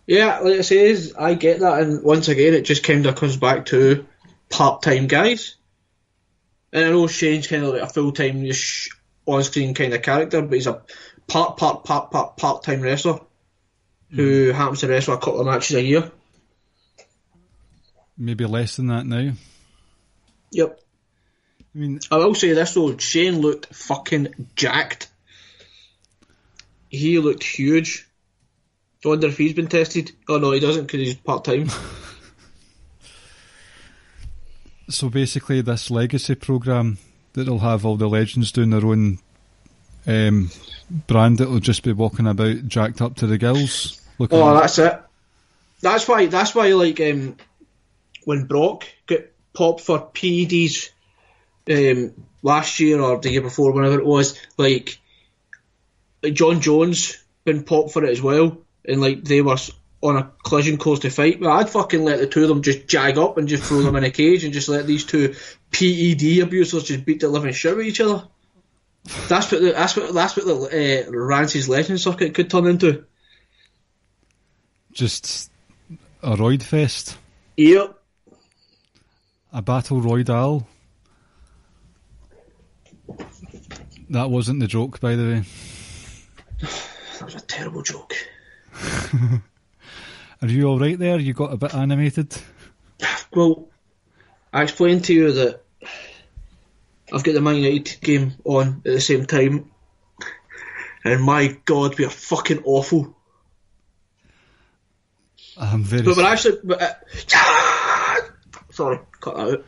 Yeah, like I say, I get that, and once again, it just kind of comes back to part-time guys. And I know Shane's kind of like a full-time, on-screen kind of character, but he's a part-time wrestler who happens to wrestle a couple of matches a year. Maybe less than that now. Yep. I mean, I will say this though, Shane looked fucking jacked. He looked huge. I wonder if he's been tested. Oh no, he doesn't, because he's part-time. So basically this legacy programme that will have all the legends doing their own brand that will just be walking about jacked up to the gills. That's it. That's why like when Brock got popped for PEDs last year or the year before, whenever it was, like John Jones been popped for it as well, and like they were on a collision course to fight. Well, I'd fucking let the two of them just jag up and just throw them in a cage and just let these two PED abusers just beat the living shit with each other. That's what the Rancy's Legend circuit could turn into. Just a roid fest. Yep. A battle royale. That wasn't the joke, by the way. That was a terrible joke. Are you alright there? You got a bit animated? Well, I explained to you that I've got the Man United game on at the same time, and my God, we are fucking awful. I'm very... But we're actually... Sorry, cut that out.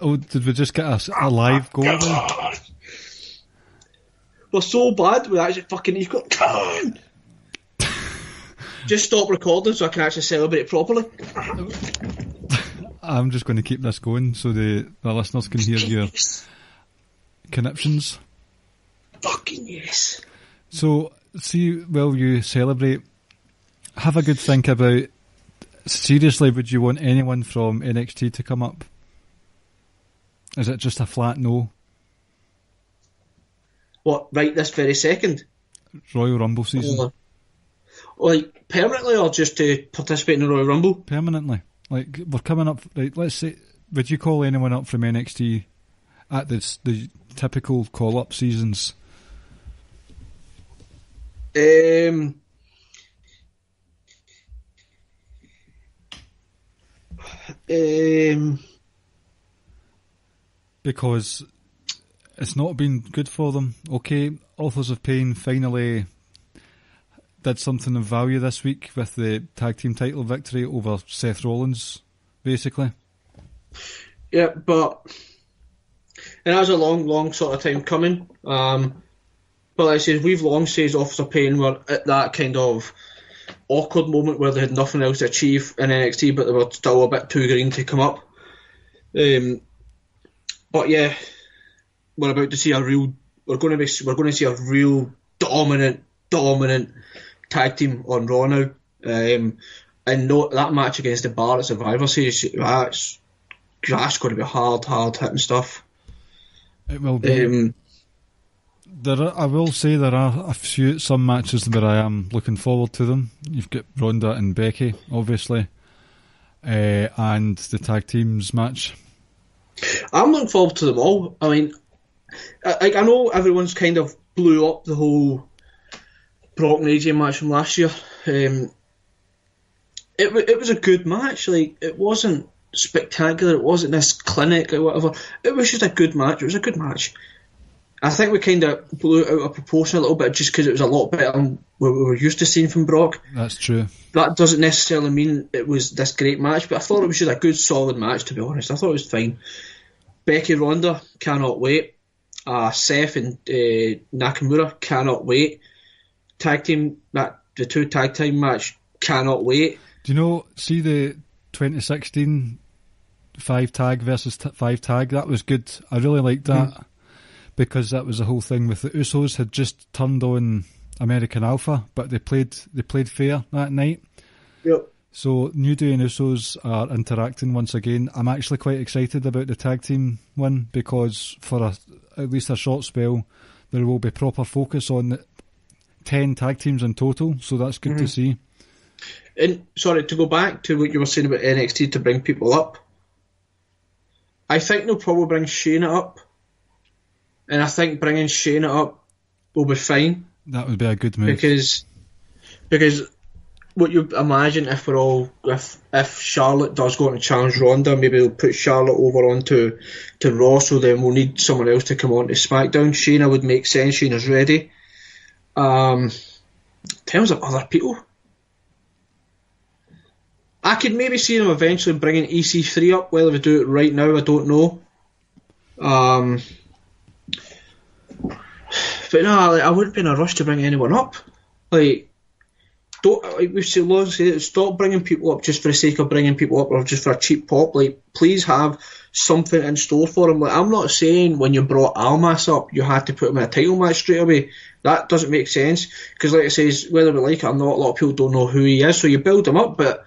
Oh, did we just get a live goal then? We're so bad, we actually fucking need to go... Just stop recording so I can actually celebrate properly. I'm just going to keep this going so the listeners can hear your conniptions. Fucking yes. So, see, while you celebrate, have a good think about, seriously, would you want anyone from NXT to come up? Is it just a flat no? What, right this very second? Royal Rumble season. Like, permanently or just to participate in the Royal Rumble? Permanently. Like, we're coming up, right, let's say, would you call anyone up from NXT at the typical call-up seasons? Because it's not been good for them. Okay, Authors of Pain finally did something of value this week with the tag team title victory over Seth Rollins, basically. Yeah, but and that was a long sort of time coming. But like I said, we've long said Authors of Pain were at that kind of awkward moment where they had nothing else to achieve in NXT, but they were still a bit too green to come up. But yeah, we're about to see we're going to see a real dominant tag team on Raw now. And that match against the Bar at Survivor Series, that's going to be hard hitting stuff. It will be. I will say there are some matches where I am looking forward to them. You've got Ronda and Becky, obviously, and the tag teams match. I'm looking forward to them all. I mean, I know everyone's kind of blew up the whole Brock and AJ match from last year. It was a good match. Like, it wasn't spectacular. It wasn't this clinic or whatever. It was just a good match. It was a good match. I think we kind of blew it out of proportion a little bit just because it was a lot better than what we were used to seeing from Brock. That's true. That doesn't necessarily mean it was this great match, but I thought it was just a good, solid match, to be honest. I thought it was fine. Becky Ronda, cannot wait. Seth and Nakamura, cannot wait. The two tag team match, cannot wait. Do you know, see the 2016 5 tag versus 5 tag? That was good. I really liked that. Because that was the whole thing with the Usos had just turned on American Alpha, but they played fair that night. Yep. So New Day and Usos are interacting once again. I'm actually quite excited about the tag team one because for at least a short spell there will be proper focus on 10 tag teams in total, so that's good to see. And sorry, to go back to what you were saying about NXT to bring people up, I think they'll probably bring Shayna up. And I think bringing Shayna up will be fine. That would be a good move. Because what you imagine if Charlotte does go on to challenge Ronda, maybe they'll put Charlotte over onto Raw, so then we'll need someone else to come on to SmackDown. Shayna would make sense. Shayna's ready. In terms of other people, I could maybe see them eventually bringing EC3 up. Whether they do it right now, I don't know. But no, I wouldn't be in a rush to bring anyone up. We've said, stop bringing people up just for the sake of bringing people up or just for a cheap pop. Like, please have something in store for them. Like, I'm not saying when you brought Almas up, you had to put him in a title match straight away. That doesn't make sense because, like I say, whether we like it or not, a lot of people don't know who he is. So you build him up, but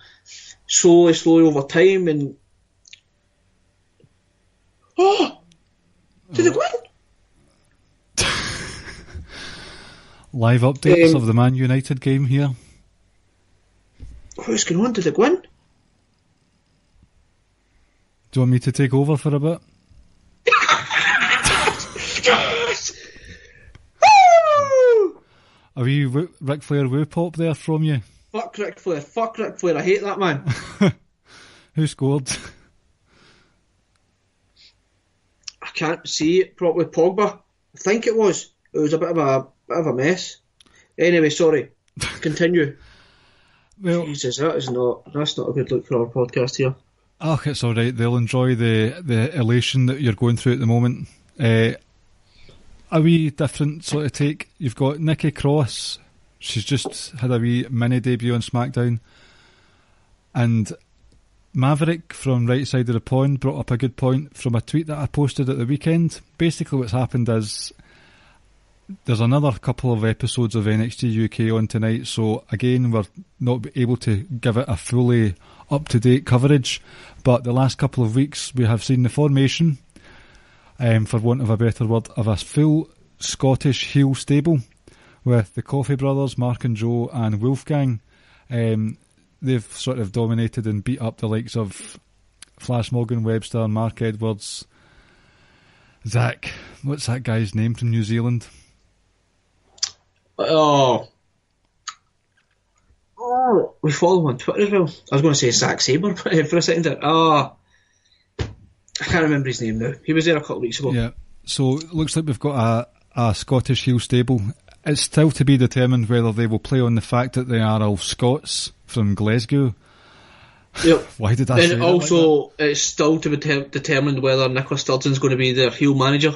slowly over time. And did it win? Live updates of the Man United game here. What's going on? Did it win? Do you want me to take over for a bit? Yes! A wee Ric Flair woo pop there from you. Fuck Ric Flair. I hate that man. Who scored? I can't see it properly. Pogba. I think it was. It was a bit of a mess. Anyway, sorry. Continue. Well, Jesus, that's not a good look for our podcast here. Oh, it's all right. They'll enjoy the elation that you're going through at the moment. A wee different sort of take. You've got Nikki Cross. She's just had a wee mini debut on SmackDown. And Maverick from Right Side of the Pond brought up a good point from a tweet that I posted at the weekend. Basically what's happened is there's another couple of episodes of NXT UK on tonight, so again we're not able to give it a fully up-to-date coverage, but the last couple of weeks we have seen the formation, for want of a better word, of a full Scottish heel stable with the Coffey brothers, Mark and Joe, and Wolfgang. They've sort of dominated and beat up the likes of Flash Morgan Webster, Mark Edwards, Zach. What's that guy's name from New Zealand? We follow him on Twitter as well. I was going to say Zack Sabre for a second there. I can't remember his name now. He was there a couple of weeks ago. Yeah, so it looks like we've got a Scottish heel stable. It's still to be determined whether they will play on the fact that they are all Scots from Glasgow. Yep. Why did I say that? And also, it's still to be determined whether Nicola Sturgeon's going to be their heel manager.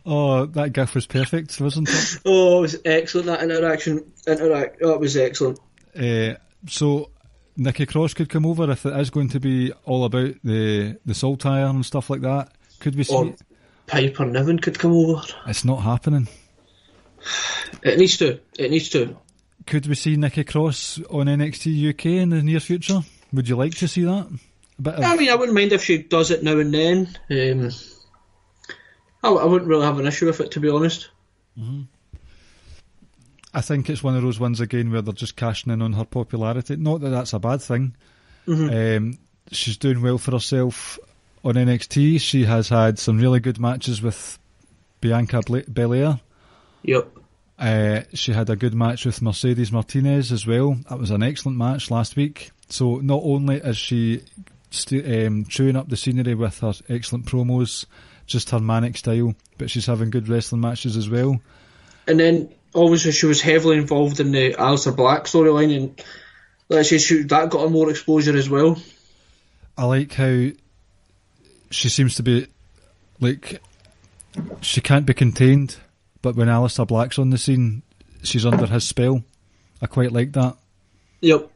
Oh, that gif was perfect, wasn't it? Oh, it was excellent, that interaction. It was excellent. So, Nikki Cross could come over if it is going to be all about the saltire and stuff like that. Could we see... Or Piper Niven could come over. It's not happening. It needs to. Could we see Nikki Cross on NXT UK in the near future? Would you like to see that? I mean, I wouldn't mind if she does it now and then. I wouldn't really have an issue with it, to be honest. Mm-hmm. I think it's one of those ones again where they're just cashing in on her popularity. Not that that's a bad thing. Mm-hmm. She's doing well for herself on NXT. She has had some really good matches with Bianca Belair. Yep. She had a good match with Mercedes Martinez as well. That was an excellent match last week. So not only is she chewing up the scenery with her excellent promos, just her manic style, but she's having good wrestling matches as well. And then obviously she was heavily involved in the Aleister Black storyline, and that got her more exposure as well. I like how she seems to be like she can't be contained, but when Aleister Black's on the scene, she's under his spell. I quite like that. Yep.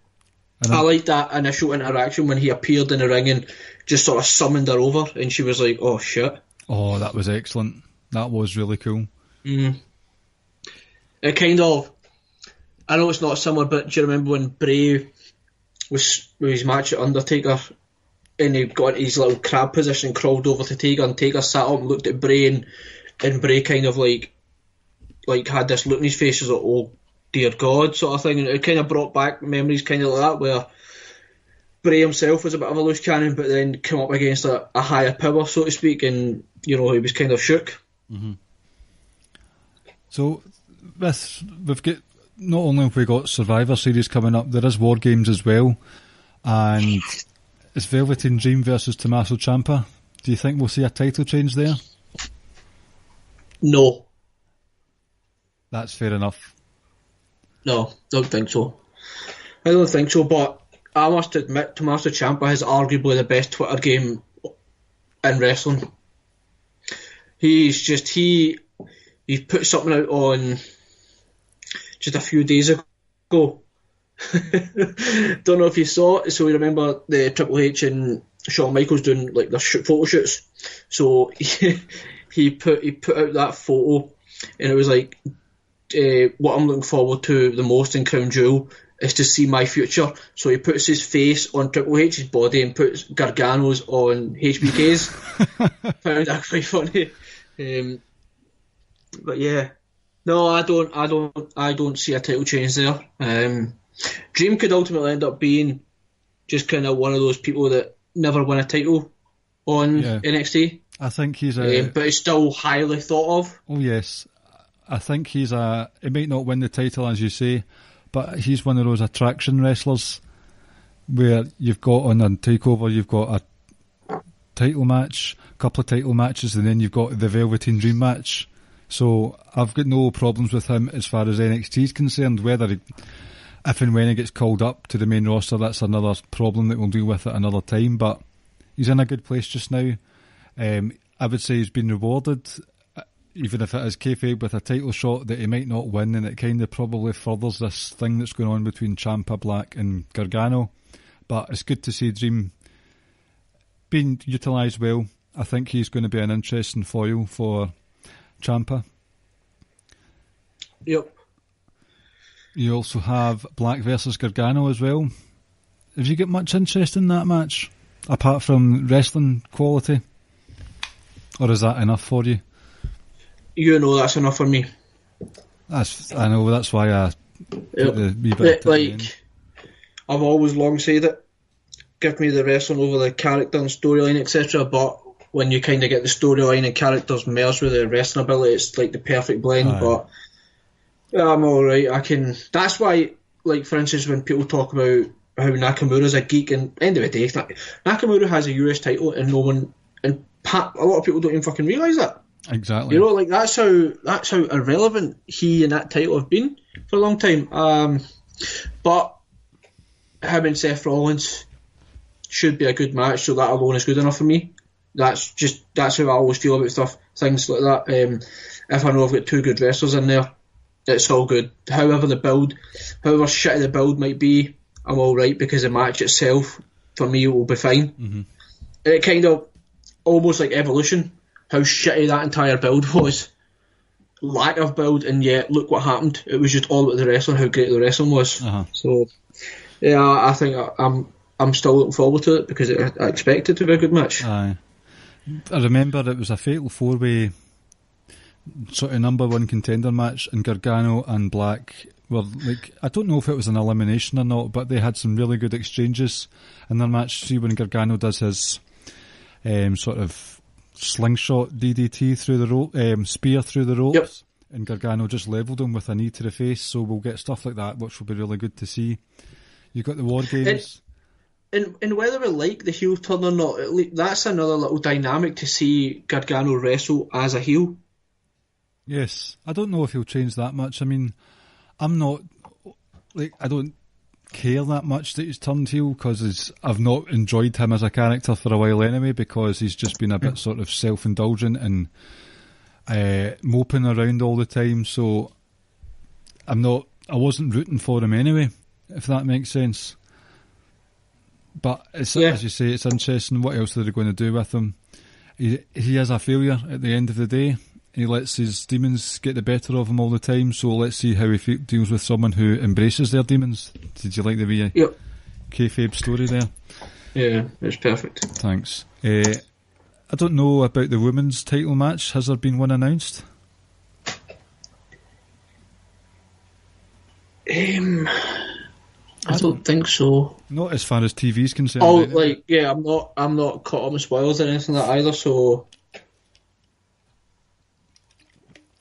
I like that initial interaction when he appeared in the ring and just sort of summoned her over, and she was like, "Oh shit." Oh, that was excellent. That was really cool. Mm. It kind of... I know it's not similar, but do you remember when Bray was with his match at Undertaker and he got into his little crab position, crawled over to Taker, and Taker sat up and looked at Bray, and Bray kind of like had this look in his face, as like, oh dear God, sort of thing, and it kind of brought back memories kind of like that, where Bray himself was a bit of a loose cannon, but then came up against a higher power, so to speak, and he was kind of shook. Mm-hmm. So we've got, not only have we got Survivor Series coming up, there is War Games as well, and it's Velveteen Dream versus Tommaso Ciampa. Do you think we'll see a title change there? No. That's fair enough. No, don't think so. I don't think so, but I must admit, Tommaso Ciampa is arguably the best Twitter game in wrestling. He put something out on just a few days ago. Don't know if you saw it. So you remember the Triple H and Shawn Michaels doing like their photo shoots. So he put out that photo, and it was like, what I'm looking forward to the most in Crown Jewel is to see my future. So he puts his face on Triple H's body and puts Gargano's on HBK's. Found that quite funny. But yeah, no, I don't see a title change there. Dream could ultimately end up being just kind of one of those people that never win a title on NXT. I think he's but he's still highly thought of. Oh yes, I think he might not win the title as you say, but he's one of those attraction wrestlers where you've got on a takeover, you've got a title match, a couple of title matches, and then you've got the Velveteen Dream match. So I've got no problems with him as far as NXT is concerned. If and when he gets called up to the main roster, that's another problem that we'll deal with at another time. But he's in a good place just now. I would say he's been rewarded, even if it is kayfabe, with a title shot that he might not win, and it kind of probably furthers this thing that's going on between Ciampa, Black and Gargano. But it's good to see Dream being utilised well. I think he's going to be an interesting foil for Ciampa. Yep. You also have Black versus Gargano as well. Have you got much interest in that match, apart from wrestling quality? Or is that enough for you? you know that's enough for me. I know, that's why I put the wee bit at the end. Like, I've always long said it. Give me the wrestling over the character and storyline, etc. But when you kind of get the storyline and characters merged with the wrestling ability, it's like the perfect blend. Aye. But yeah, I'm alright. That's why, like, for instance, when people talk about how Nakamura's a geek, and end of the day, Nakamura has a US title, and no one, and a lot of people don't even fucking realise that. Exactly. You know, like, that's how irrelevant he and that title have been for a long time. But him and Seth Rollins should be a good match, so that alone is good enough for me. That's how I always feel about things like that. If I know I've got two good wrestlers in there, it's all good. However shitty the build might be, I'm alright, because the match itself, for me, will be fine. Mm-hmm. It kind of, almost like Evolution, how shitty that entire build was. Lack of build, and yet, look what happened. It was just all about the wrestling, how great the wrestling was. Uh-huh. So, yeah, I think I'm still looking forward to it, because I expect it to be a good match. Aye. I remember it was a fatal 4-way sort of number one contender match, and Gargano and Black were like, I don't know if it was an elimination or not, but they had some really good exchanges in their match. See, when Gargano does his sort of slingshot DDT through the rope, spear through the ropes, Yep. and Gargano just levelled him with a knee to the face, so we'll get stuff like that, which will be really good to see. You've got the War Games. And whether we like the heel turn or not, that's another little dynamic to see Gargano wrestle as a heel. Yes, I don't know if he'll change that much. I mean, I'm not, like, I don't care that much that he's turned heel, because I've not enjoyed him as a character for a while anyway, because he's just been a bit sort of self-indulgent and moping around all the time, so I wasn't rooting for him anyway, if that makes sense. But as you say, it's interesting. What else are they going to do with him? He is a failure at the end of the day. He lets his demons get the better of him all the time, so let's see how he deals with someone who embraces their demons. Did you like the wee kayfabe story there? Yeah, it's perfect. Thanks. I don't know about the women's title match. Has there been one announced? I don't think so. Not as far as TV's concerned. Oh, right? like, yeah, I'm not caught up with spoilers or anything like that either, so...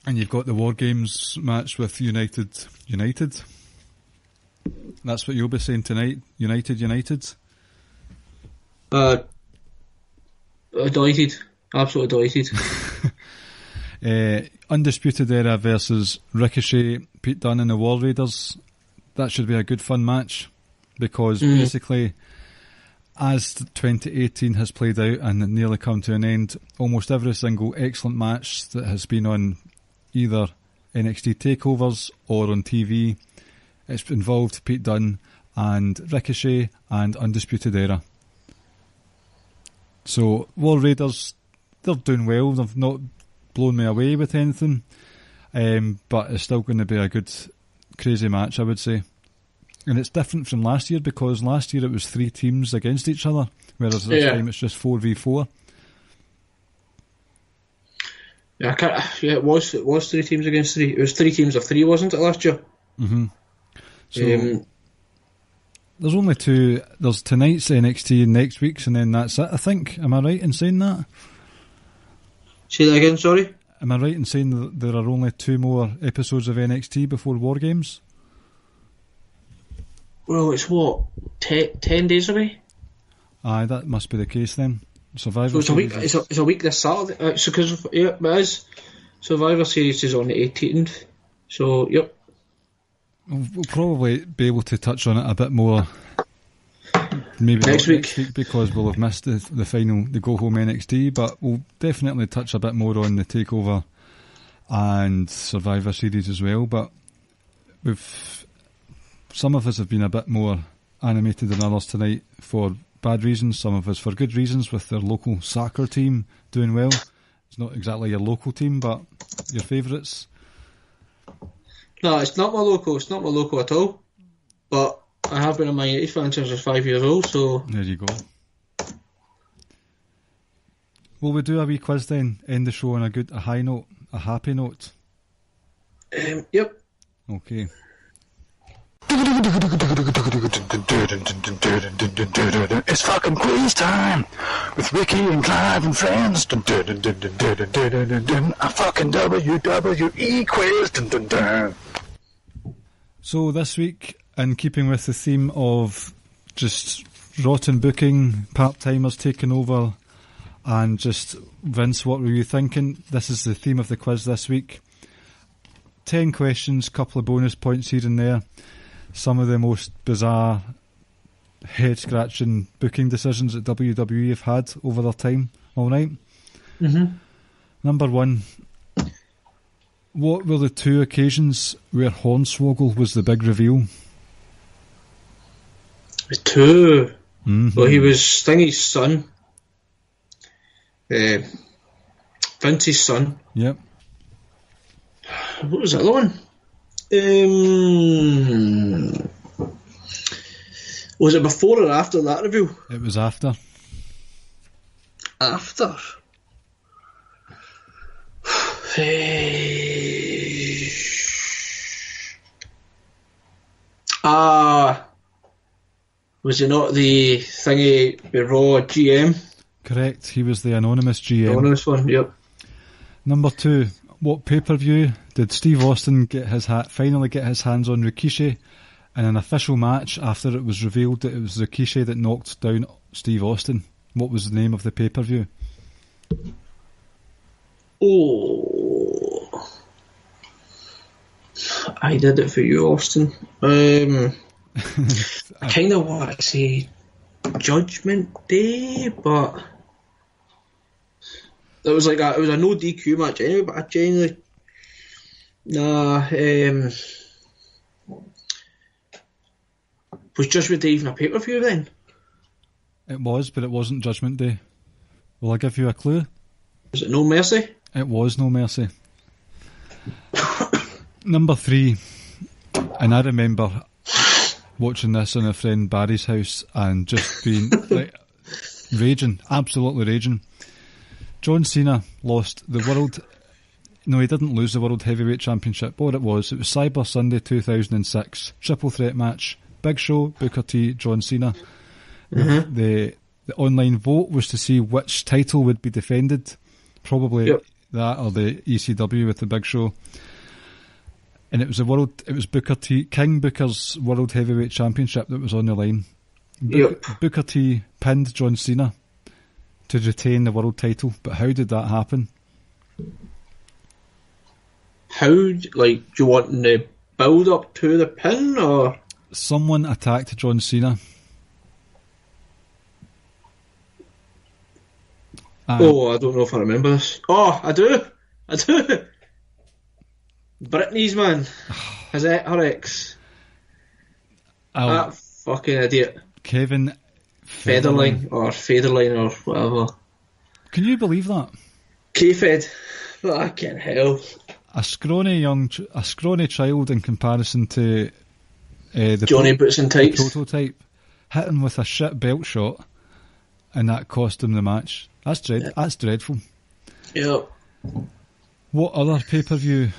And you've got the War Games match with United. That's what you'll be saying tonight. United. Delighted. Absolutely delighted. Undisputed Era versus Ricochet, Pete Dunne and the War Raiders. That should be a good fun match, because basically, as 2018 has played out and nearly come to an end, almost every single excellent match that has been on either NXT takeovers or on TV, it's involved Pete Dunne and Ricochet and Undisputed Era. So War Raiders, they're doing well. They've not blown me away with anything, but it's still going to be a good crazy match, I would say. And it's different from last year, because last year it was 3 teams against each other, whereas this time it's just 4v4. Yeah, it was 3 teams against 3. It was 3 teams of 3, wasn't it, last year? Mm-hmm. So there's only 2. There's tonight's NXT and next week's, and then that's it, I think. Am I right in saying that? Say that again, sorry? Am I right in saying that there are only 2 more episodes of NXT before War Games? Well, it's what, 10 days away? Aye, that must be the case then. Survivor so it's a week. Series It's a week this Saturday. So because it is. Survivor Series is on the 18th. So yep. We'll probably be able to touch on it a bit more. Maybe next week, because we'll have missed the final, the go home NXT. But we'll definitely touch a bit more on the takeover and Survivor Series as well. But some of us have been a bit more animated than others tonight for bad reasons, some of us for good reasons, with their local soccer team doing well. It's not exactly your local team, but your favourites. No, it's not my local. It's not my local at all. But I have been a Man United fan since I was 5 years old, so... There you go. Will we do a wee quiz then? End the show on a high note. a happy note? Yep. Okay. It's fucking quiz time with Ricky and Clive and friends. A fucking WWE quiz. So this week, in keeping with the theme of just rotten booking, part-timers taking over, and just, Vince, what were you thinking? This is the theme of the quiz this week. 10 questions, couple of bonus points here and there. Some of the most bizarre, head-scratching booking decisions that WWE have had over their time. All right? Mm-hmm. Number 1. What were the 2 occasions where Hornswoggle was the big reveal? 2. Mm-hmm. Well, he was Stingy's son. Vince's son. Yep. What was the other one? Was it before or after that reveal? It was after. After? Was it not the thingy, the Raw GM? Correct, he was the anonymous GM. Anonymous one, yep. Number 2, what pay-per-view did Steve Austin finally get his hands on Rikishi in an official match after it was revealed that it was Rikishi that knocked down Steve Austin? What was the name of the pay-per-view? Oh, I did it for you, Austin. I kind of want to say Judgment Day, but it was like it was a no DQ match anyway. But I genuinely, was Judgment Day even a pay-per-view then? It was, but it wasn't Judgment Day. Will I give you a clue? Was it No Mercy? It was No Mercy. Number 3, and I remember watching this in a friend Barry's house and just being like raging, absolutely raging. John Cena lost the world. No, he didn't lose the World Heavyweight Championship. What it was Cyber Sunday 2006 triple threat match. Big Show, Booker T, John Cena. Mm-hmm. The online vote was to see which title would be defended. Probably that or the ECW with the Big Show. And it was Booker T, King Booker's World Heavyweight Championship that was on the line. Booker T pinned John Cena to retain the world title, but how did that happen? How, like, do you want the build up to the pin, or? Someone attacked John Cena. I don't know if I remember this. Oh, I do. Britney's man. Her ex. That fucking idiot. Kevin Federline or whatever. Can you believe that? K-Fed. Fucking hell. A scrawny child in comparison to the Johnny Boots and Tights prototype, hit him with a shit belt shot, and that cost him the match. That's dreadful. Yeah. What other pay-per-view?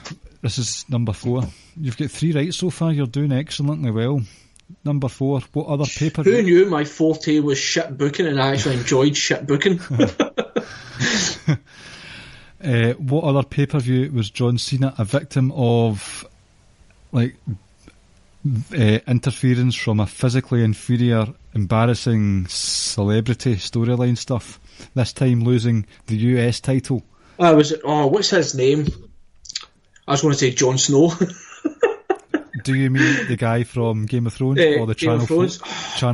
This is number 4. You've got 3 right so far. You're doing excellently well. Number 4. What other pay-per-view? Who knew my forte was shit booking, and I actually enjoyed shit booking? What other pay-per-view was John Cena a victim of, like, interference from a physically inferior, embarrassing celebrity storyline stuff? This time losing the US title. What's his name? I was going to say Jon Snow. Do you mean the guy from Game of Thrones or the Channel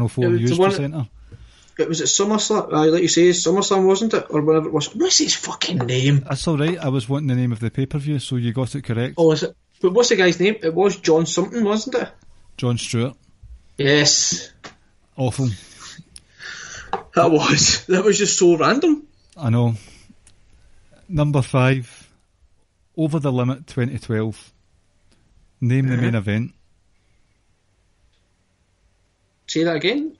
4 news presenter? It was at SummerSlam, like you say, SummerSlam, wasn't it? Or whatever it was. What's his fucking name? That's alright, I was wanting the name of the pay-per-view, so you got it correct. Oh, is it? But what's the guy's name? It was John something, wasn't it? Jon Stewart. Yes. Awful. That was just so random. I know. Number 5. Over the Limit 2012. Name the main event. Say that again?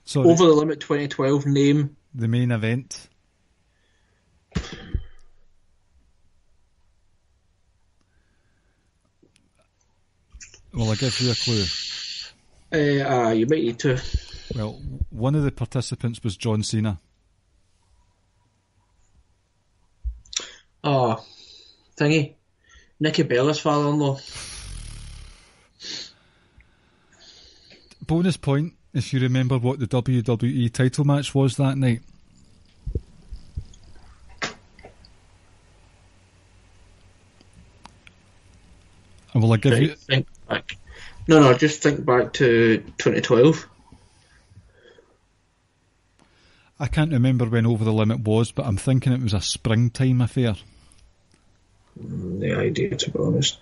Sorry. Over the Limit 2012, name... The main event. Will I give you a clue? You might need to. Well, one of the participants was John Cena. Oh, thingy. Nikki Bella's father-in-law. Bonus point if you remember what the WWE title match was that night. And will I give you... Think back. No, just think back to 2012. I can't remember when Over the Limit was, but I'm thinking it was a springtime affair. The idea, to be honest.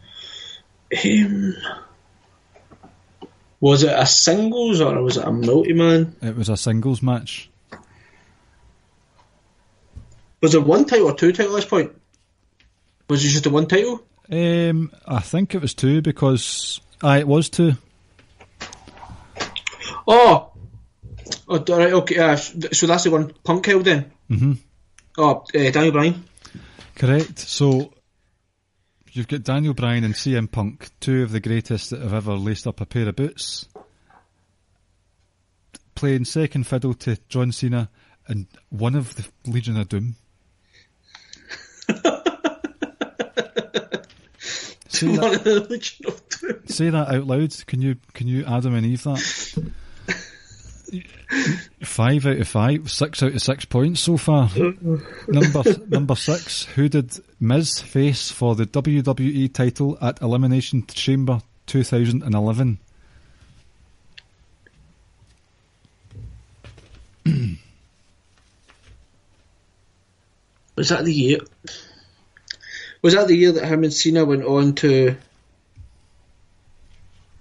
Was it a singles or was it a multi-man? It was a singles match. Was it one title or two titles at this point? Was it just a one title? I think it was two because... it was two. Oh, right, okay. So that's the one Punk held then? Mm-hmm. Oh, Daniel Bryan. Correct. So you've got Daniel Bryan and CM Punk, two of the greatest that have ever laced up a pair of boots, playing second fiddle to John Cena and one of the Legion of Doom. Say that out loud. Can you Adam and Eve that? 5 out of 5, 6 out of 6 points so far. Number 6. Who did Miz face for the WWE title at Elimination Chamber 2011? Was that the year? Was that the year that him and Cena went on to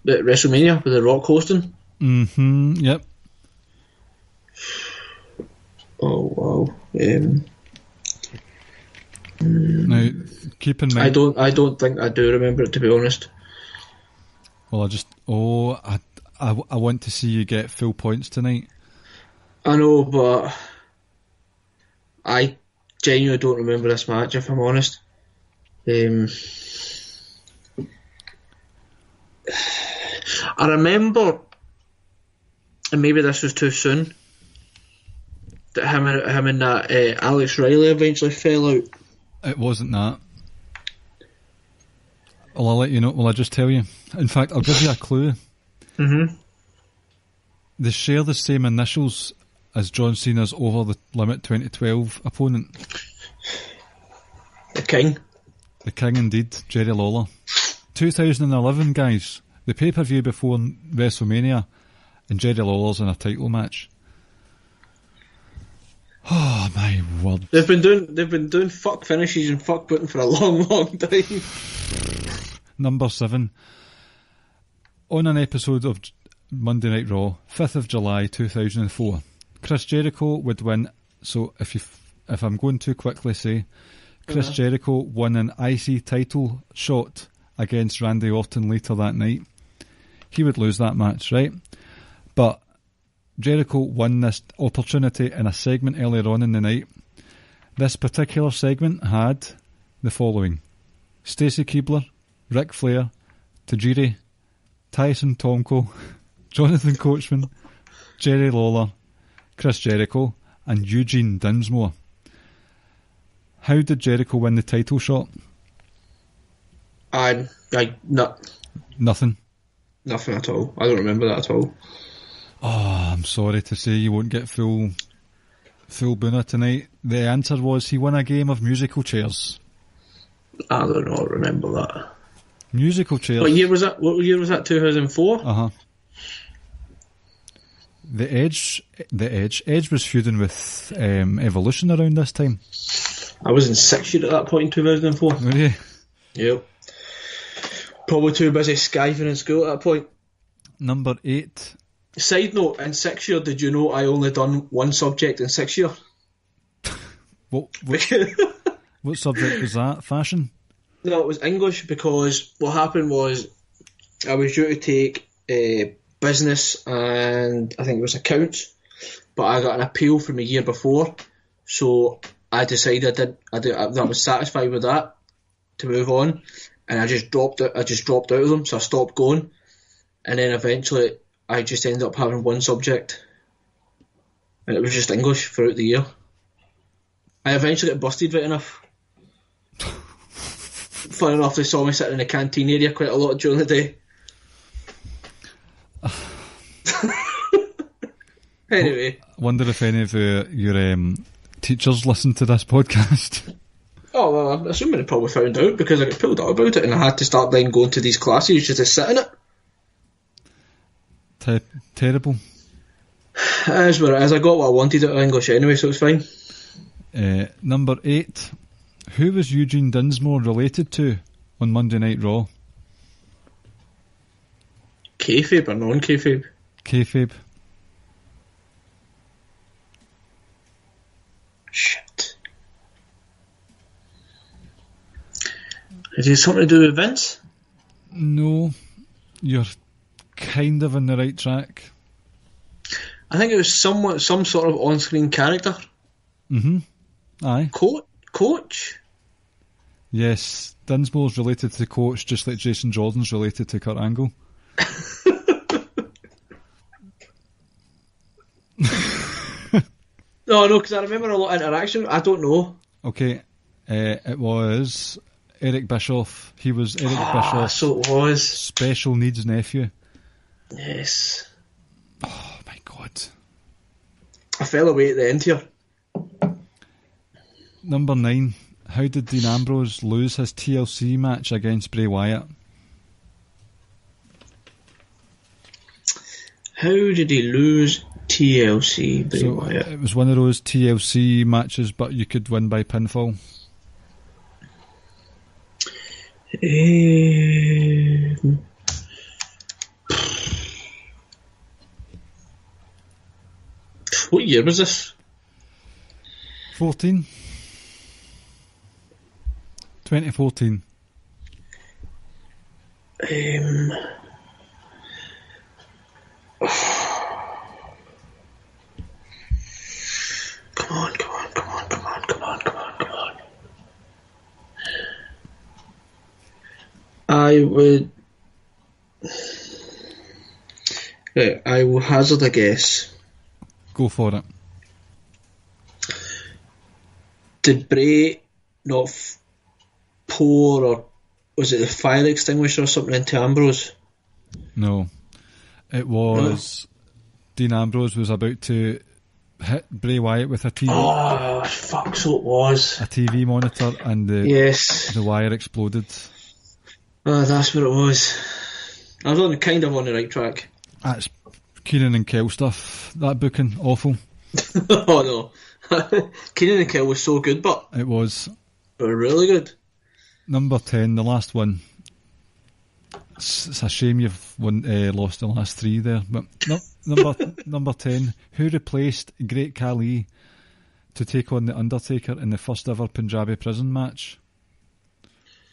WrestleMania with The Rock hosting? Mm-hmm, yep. Oh, wow. Now, keep in mind... I don't think I do remember it, to be honest. Well, I want to see you get full points tonight. I know, but I genuinely don't remember this match, if I'm honest. I remember, and maybe this was too soon, that him and that Alex Riley eventually fell out. It wasn't that. Well, I'll let you know. Will I just tell you? In fact, I'll give you a clue. Mm-hmm. They share the same initials as John Cena's Over the Limit 2012 opponent. The King. The King, indeed, Jerry Lawler. 2011, guys. The pay-per-view before WrestleMania, and Jerry Lawler's in a title match. Oh my word! They've been doing fuck finishes and fuck booting for a long, long time. Number 7. On an episode of Monday Night Raw, 5th of July 2004, Chris Jericho would win. So if I'm going too quickly, say Chris Jericho won an IC title shot against Randy Orton later that night. He would lose that match, right? But Jericho won this opportunity in a segment earlier on in the night. This particular segment had the following: Stacy Keibler, Ric Flair, Tajiri, Tyson Tomko, Jonathan Coachman, Jerry Lawler, Chris Jericho, and Eugene Dinsmore. How did Jericho win the title shot? Nothing. Nothing at all. I don't remember that at all. Oh, I'm sorry to say you won't get full Boona tonight. The answer was he won a game of musical chairs. I don't know. I remember that. Musical chairs. What year was that? 2004? Uh-huh. Edge was feuding with Evolution around this time. I was in 6th year at that point in 2004. Were you? Yep. Probably too busy skiving in school at that point. Number 8. Side note, in 6th year, did you know I only done one subject in 6th year? What subject was that? Fashion? No, it was English, because what happened was I was due to take business and I think it was accounts, but I got an appeal from a year before, so I decided that I was satisfied with that to move on, and I just dropped out of them, so I stopped going. and then eventually I just ended up having one subject, and it was just English throughout the year. I eventually got busted right enough. Fun enough, they saw me sitting in the canteen area quite a lot during the day. Anyway. I wonder if any of your teachers listen to this podcast. Oh, well, I'm assuming they probably found out because I got pulled out about it and I had to start then going to these classes just to sit in it. Terrible. It is what it is. I got what I wanted out of English anyway, so it's fine. Number 8. Who was Eugene Dinsmore related to on Monday Night Raw? Kayfabe or non-kayfabe? Kayfabe. Shit. Is it something to do with Vince? No. You're kind of on the right track. I think it was some sort of on-screen character. Mm-hmm. Aye. Coach? Yes. Dinsmore's related to Coach just like Jason Jordan's related to Kurt Angle. No, because I remember a lot of interaction. I don't know. Okay. It was Eric Bischoff. He was Eric Bischoff's so it was. special needs nephew. Yes. Oh my god. I fell away at the end here. Number 9. How did Dean Ambrose lose his TLC match against Bray Wyatt? How did he lose TLC Bray Wyatt? It was one of those TLC matches, but you could win by pinfall. What year was this? 2014. Come on. I would. Right, I will hazard a guess. Go for it. Did Bray not pour, or was it the fire extinguisher or something into Ambrose? No. It was Dean Ambrose was about to hit Bray Wyatt with a TV. Oh, fuck, so it was. A TV monitor, and the wire exploded. Oh, that's what it was. I was kind of on the right track. That's Keenan and Kel stuff. That booking, awful. Oh no. Keenan and Kel was so good, but it was. They were really good. Number 10, the last one. It's a shame you've lost the last 3 there. But number 10, who replaced Great Khali to take on The Undertaker in the first ever Punjabi prison match?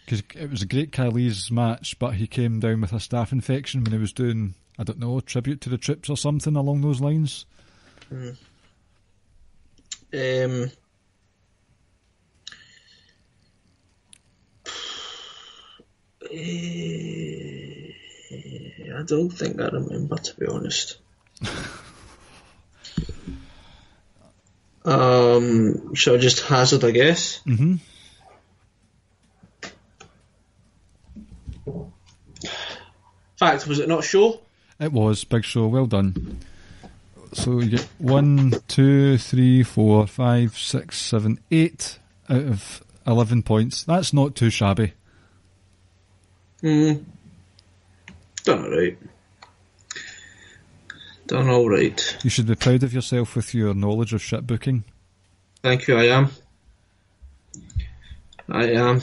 Because it was Great Khali's match, but he came down with a staph infection when he was doing, I don't know, tribute to the troops or something along those lines. I don't think I remember, to be honest. Shall I just hazard a guess? Mm-hmm. Fact, was it not Show? It was Big Show. Well done. So you get 1, 2, 3, 4, 5, 6, 7, 8 out of 11 points. That's not too shabby. Done alright. Done alright. You should be proud of yourself with your knowledge of shit booking. Thank you, I am.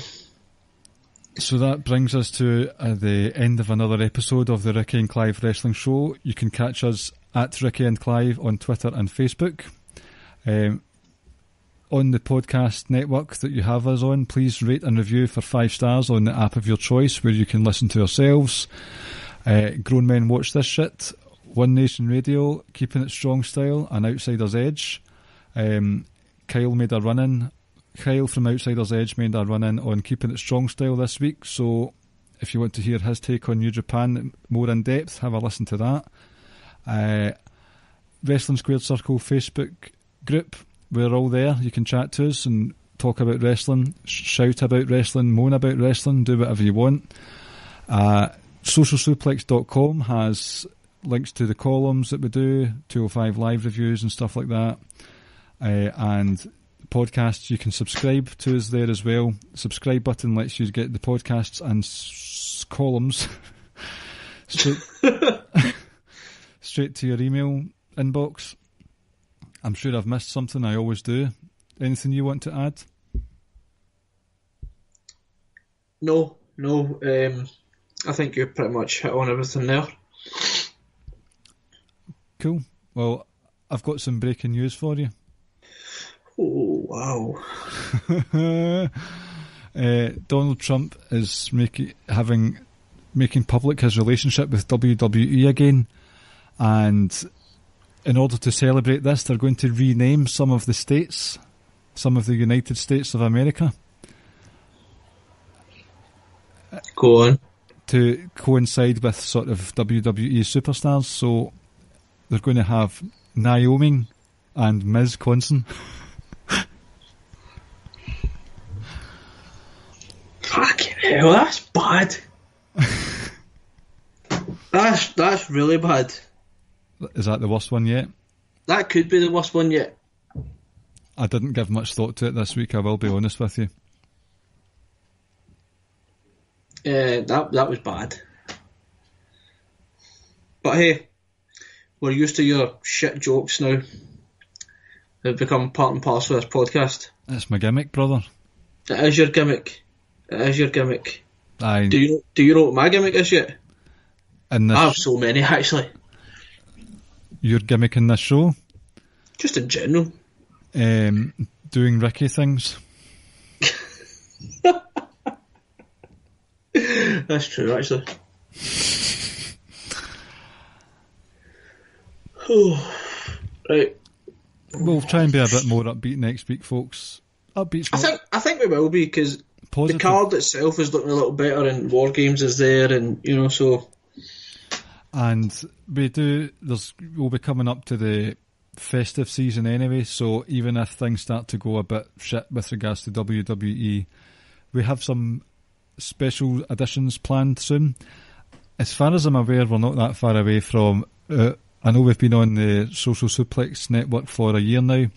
So that brings us to the end of another episode of the Ricky and Clive Wrestling Show. You can catch us at Ricky and Clive on Twitter and Facebook. On the podcast network that you have us on, please rate and review for 5 stars on the app of your choice where you can listen to ourselves. Grown Men Watch This Shit, One Nation Radio, Keepin It Strong Style, and Outsider's Edge. Kyle from Outsider's Edge made a run-in on Keepin It Strong Style this week, so if you want to hear his take on New Japan more in depth, have a listen to that. Wrestling Squared Circle Facebook group, we're all there. You can chat to us and talk about wrestling, shout about wrestling, moan about wrestling, do whatever you want. Socialsuplex.com has links to the columns that we do, 205 live reviews and stuff like that. And podcasts, you can subscribe to us there as well. The subscribe button lets you get the podcasts and columns straight to your email inbox. I'm sure I've missed something, I always do. Anything you want to add? No. I think you pretty much hit on everything there. Cool. Well, I've got some breaking news for you. Oh, wow. Donald Trump is making public his relationship with WWE again, and in order to celebrate this, they're going to rename some of the states, some of the United States of America. Go on. To coincide with sort of WWE Superstars, so they're going to have Wyoming and Wisconsin. Fucking hell, that's bad. That's really bad. Is that the worst one yet? That could be the worst one yet. I didn't give much thought to it this week, I will be honest with you. That was bad. But hey, we're used to your shit jokes now. They've become part and parcel of this podcast. That's my gimmick, brother. It is your gimmick. It is your gimmick. Aye. Do you know what my gimmick is yet? In this, I have so many, actually. Your gimmick in this show? Just in general. Doing Ricky things. That's true, actually. Right. We'll try and be a bit more upbeat next week, folks. Upbeat's not... I think we will be, because the card itself is looking a little better, and War Games is there, and so. And we'll be coming up to the festive season anyway, so even if things start to go a bit shit with regards to WWE, we have some special editions planned soon. As far as I'm aware, we're not that far away from... I know we've been on the Social Suplex network for a year now.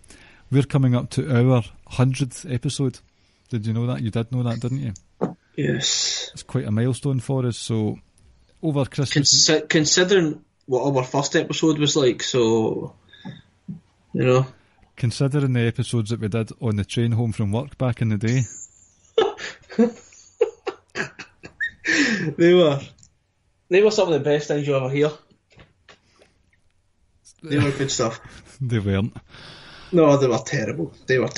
We're coming up to our 100th episode. Did you know that? You did know that, didn't you? Yes. It's quite a milestone for us, so over Christmas... Considering what our first episode was like, so... Considering the episodes that we did on the train home from work back in the day... They were some of the best things you'll ever hear. They were good stuff. They weren't. No, they were terrible. They were.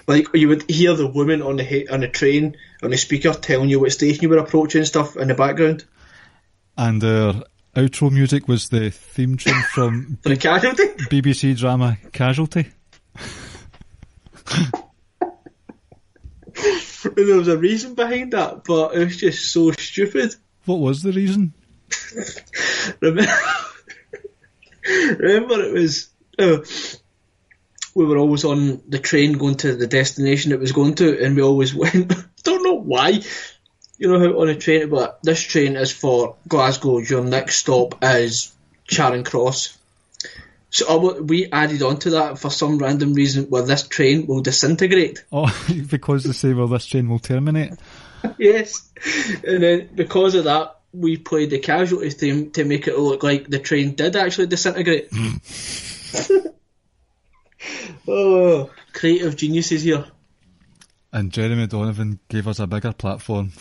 Like, you would hear the woman on the train, on the speaker, telling you what station you were approaching and stuff in the background. And our outro music was the theme tune from the Casualty? BBC drama Casualty. There was a reason behind that, but it was just so stupid. What was the reason? Remember it was... we were always on the train going to the destination it was going to, and we always went... don't know why. You know how on a train, but this train is for Glasgow, your next stop is Charing Cross. So we added on to that for some random reason where this train will disintegrate. Oh, because they say, well, this train will terminate. Yes. And then because of that, we played the Casualty theme to make it look like the train did actually disintegrate. Oh, creative geniuses here. And Jeremy Donovan gave us a bigger platform.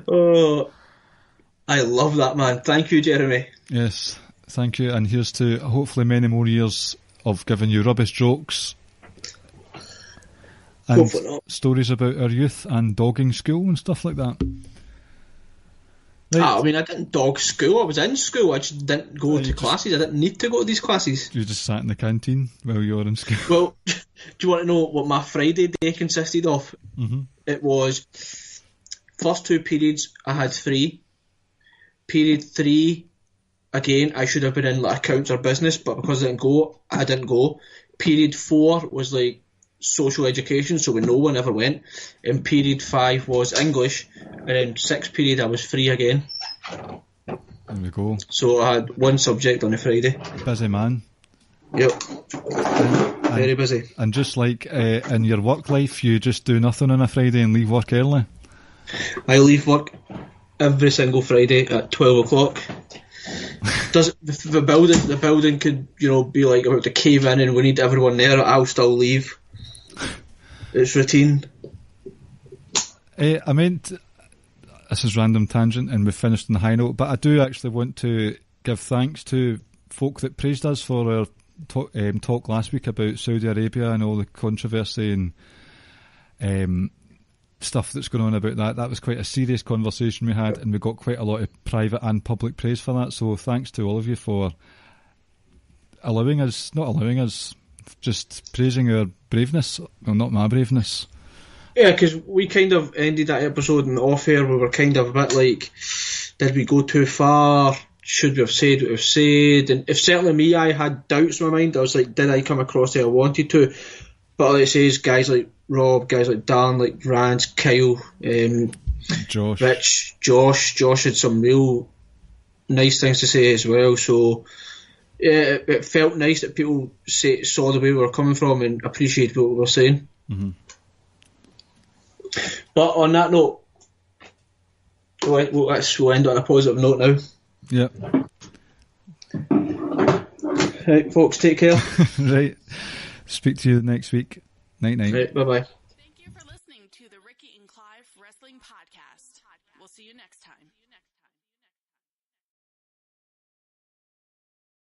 Oh, I love that, man. Thank you, Jeremy. Yes, thank you. And here's to hopefully many more years of giving you rubbish jokes and stories about our youth and dogging school and stuff like that. Right. I mean, I didn't dog school. I was in school. I just didn't go to classes. I didn't need to go to these classes. You just sat in the canteen while you were in school. Well, do you want to know what my Friday day consisted of? Mm-hmm. It was First 2 periods, I had 3. Period 3, again, I should have been in like accounts or business, but because I didn't go. Period 4 was like social education, so no one ever went. And period 5 was English, and then 6th period I was free again. There we go. So I had 1 subject on a Friday. Busy man. Yep. Very busy. And just like in your work life, you just do nothing on a Friday and leave work early? I leave work every single Friday at 12 o'clock. The building could, be like about to cave in and we need everyone there, I'll still leave. It's routine. I meant, this is random tangent and we've finished on the high note, but I do actually want to give thanks to folk that praised us for our talk last week about Saudi Arabia and all the controversy and stuff that's going on about that. That was quite a serious conversation we had, and we got quite a lot of private and public praise for that. So thanks to all of you for just praising our braveness. Well, not my braveness. Yeah, because we kind of ended that episode in off-air. We were kind of a bit like, did we go too far? Should we have said what we've said? And if certainly me, I had doubts in my mind. I was like, did I come across how I wanted to? But like it says, guys like Rob, guys like Dan, like Rance, Kyle, Josh, Rich, Josh had some real nice things to say as well. So yeah, it felt nice that people saw the way we were coming from and appreciated what we were saying. Mm-hmm. But on that note, we'll end on a positive note now. Yep. Right, folks, take care. Right. Speak to you next week. Night. Right, bye-bye. Thank you for listening to the Ricky and Clive Wrestling Podcast. We'll see you next time.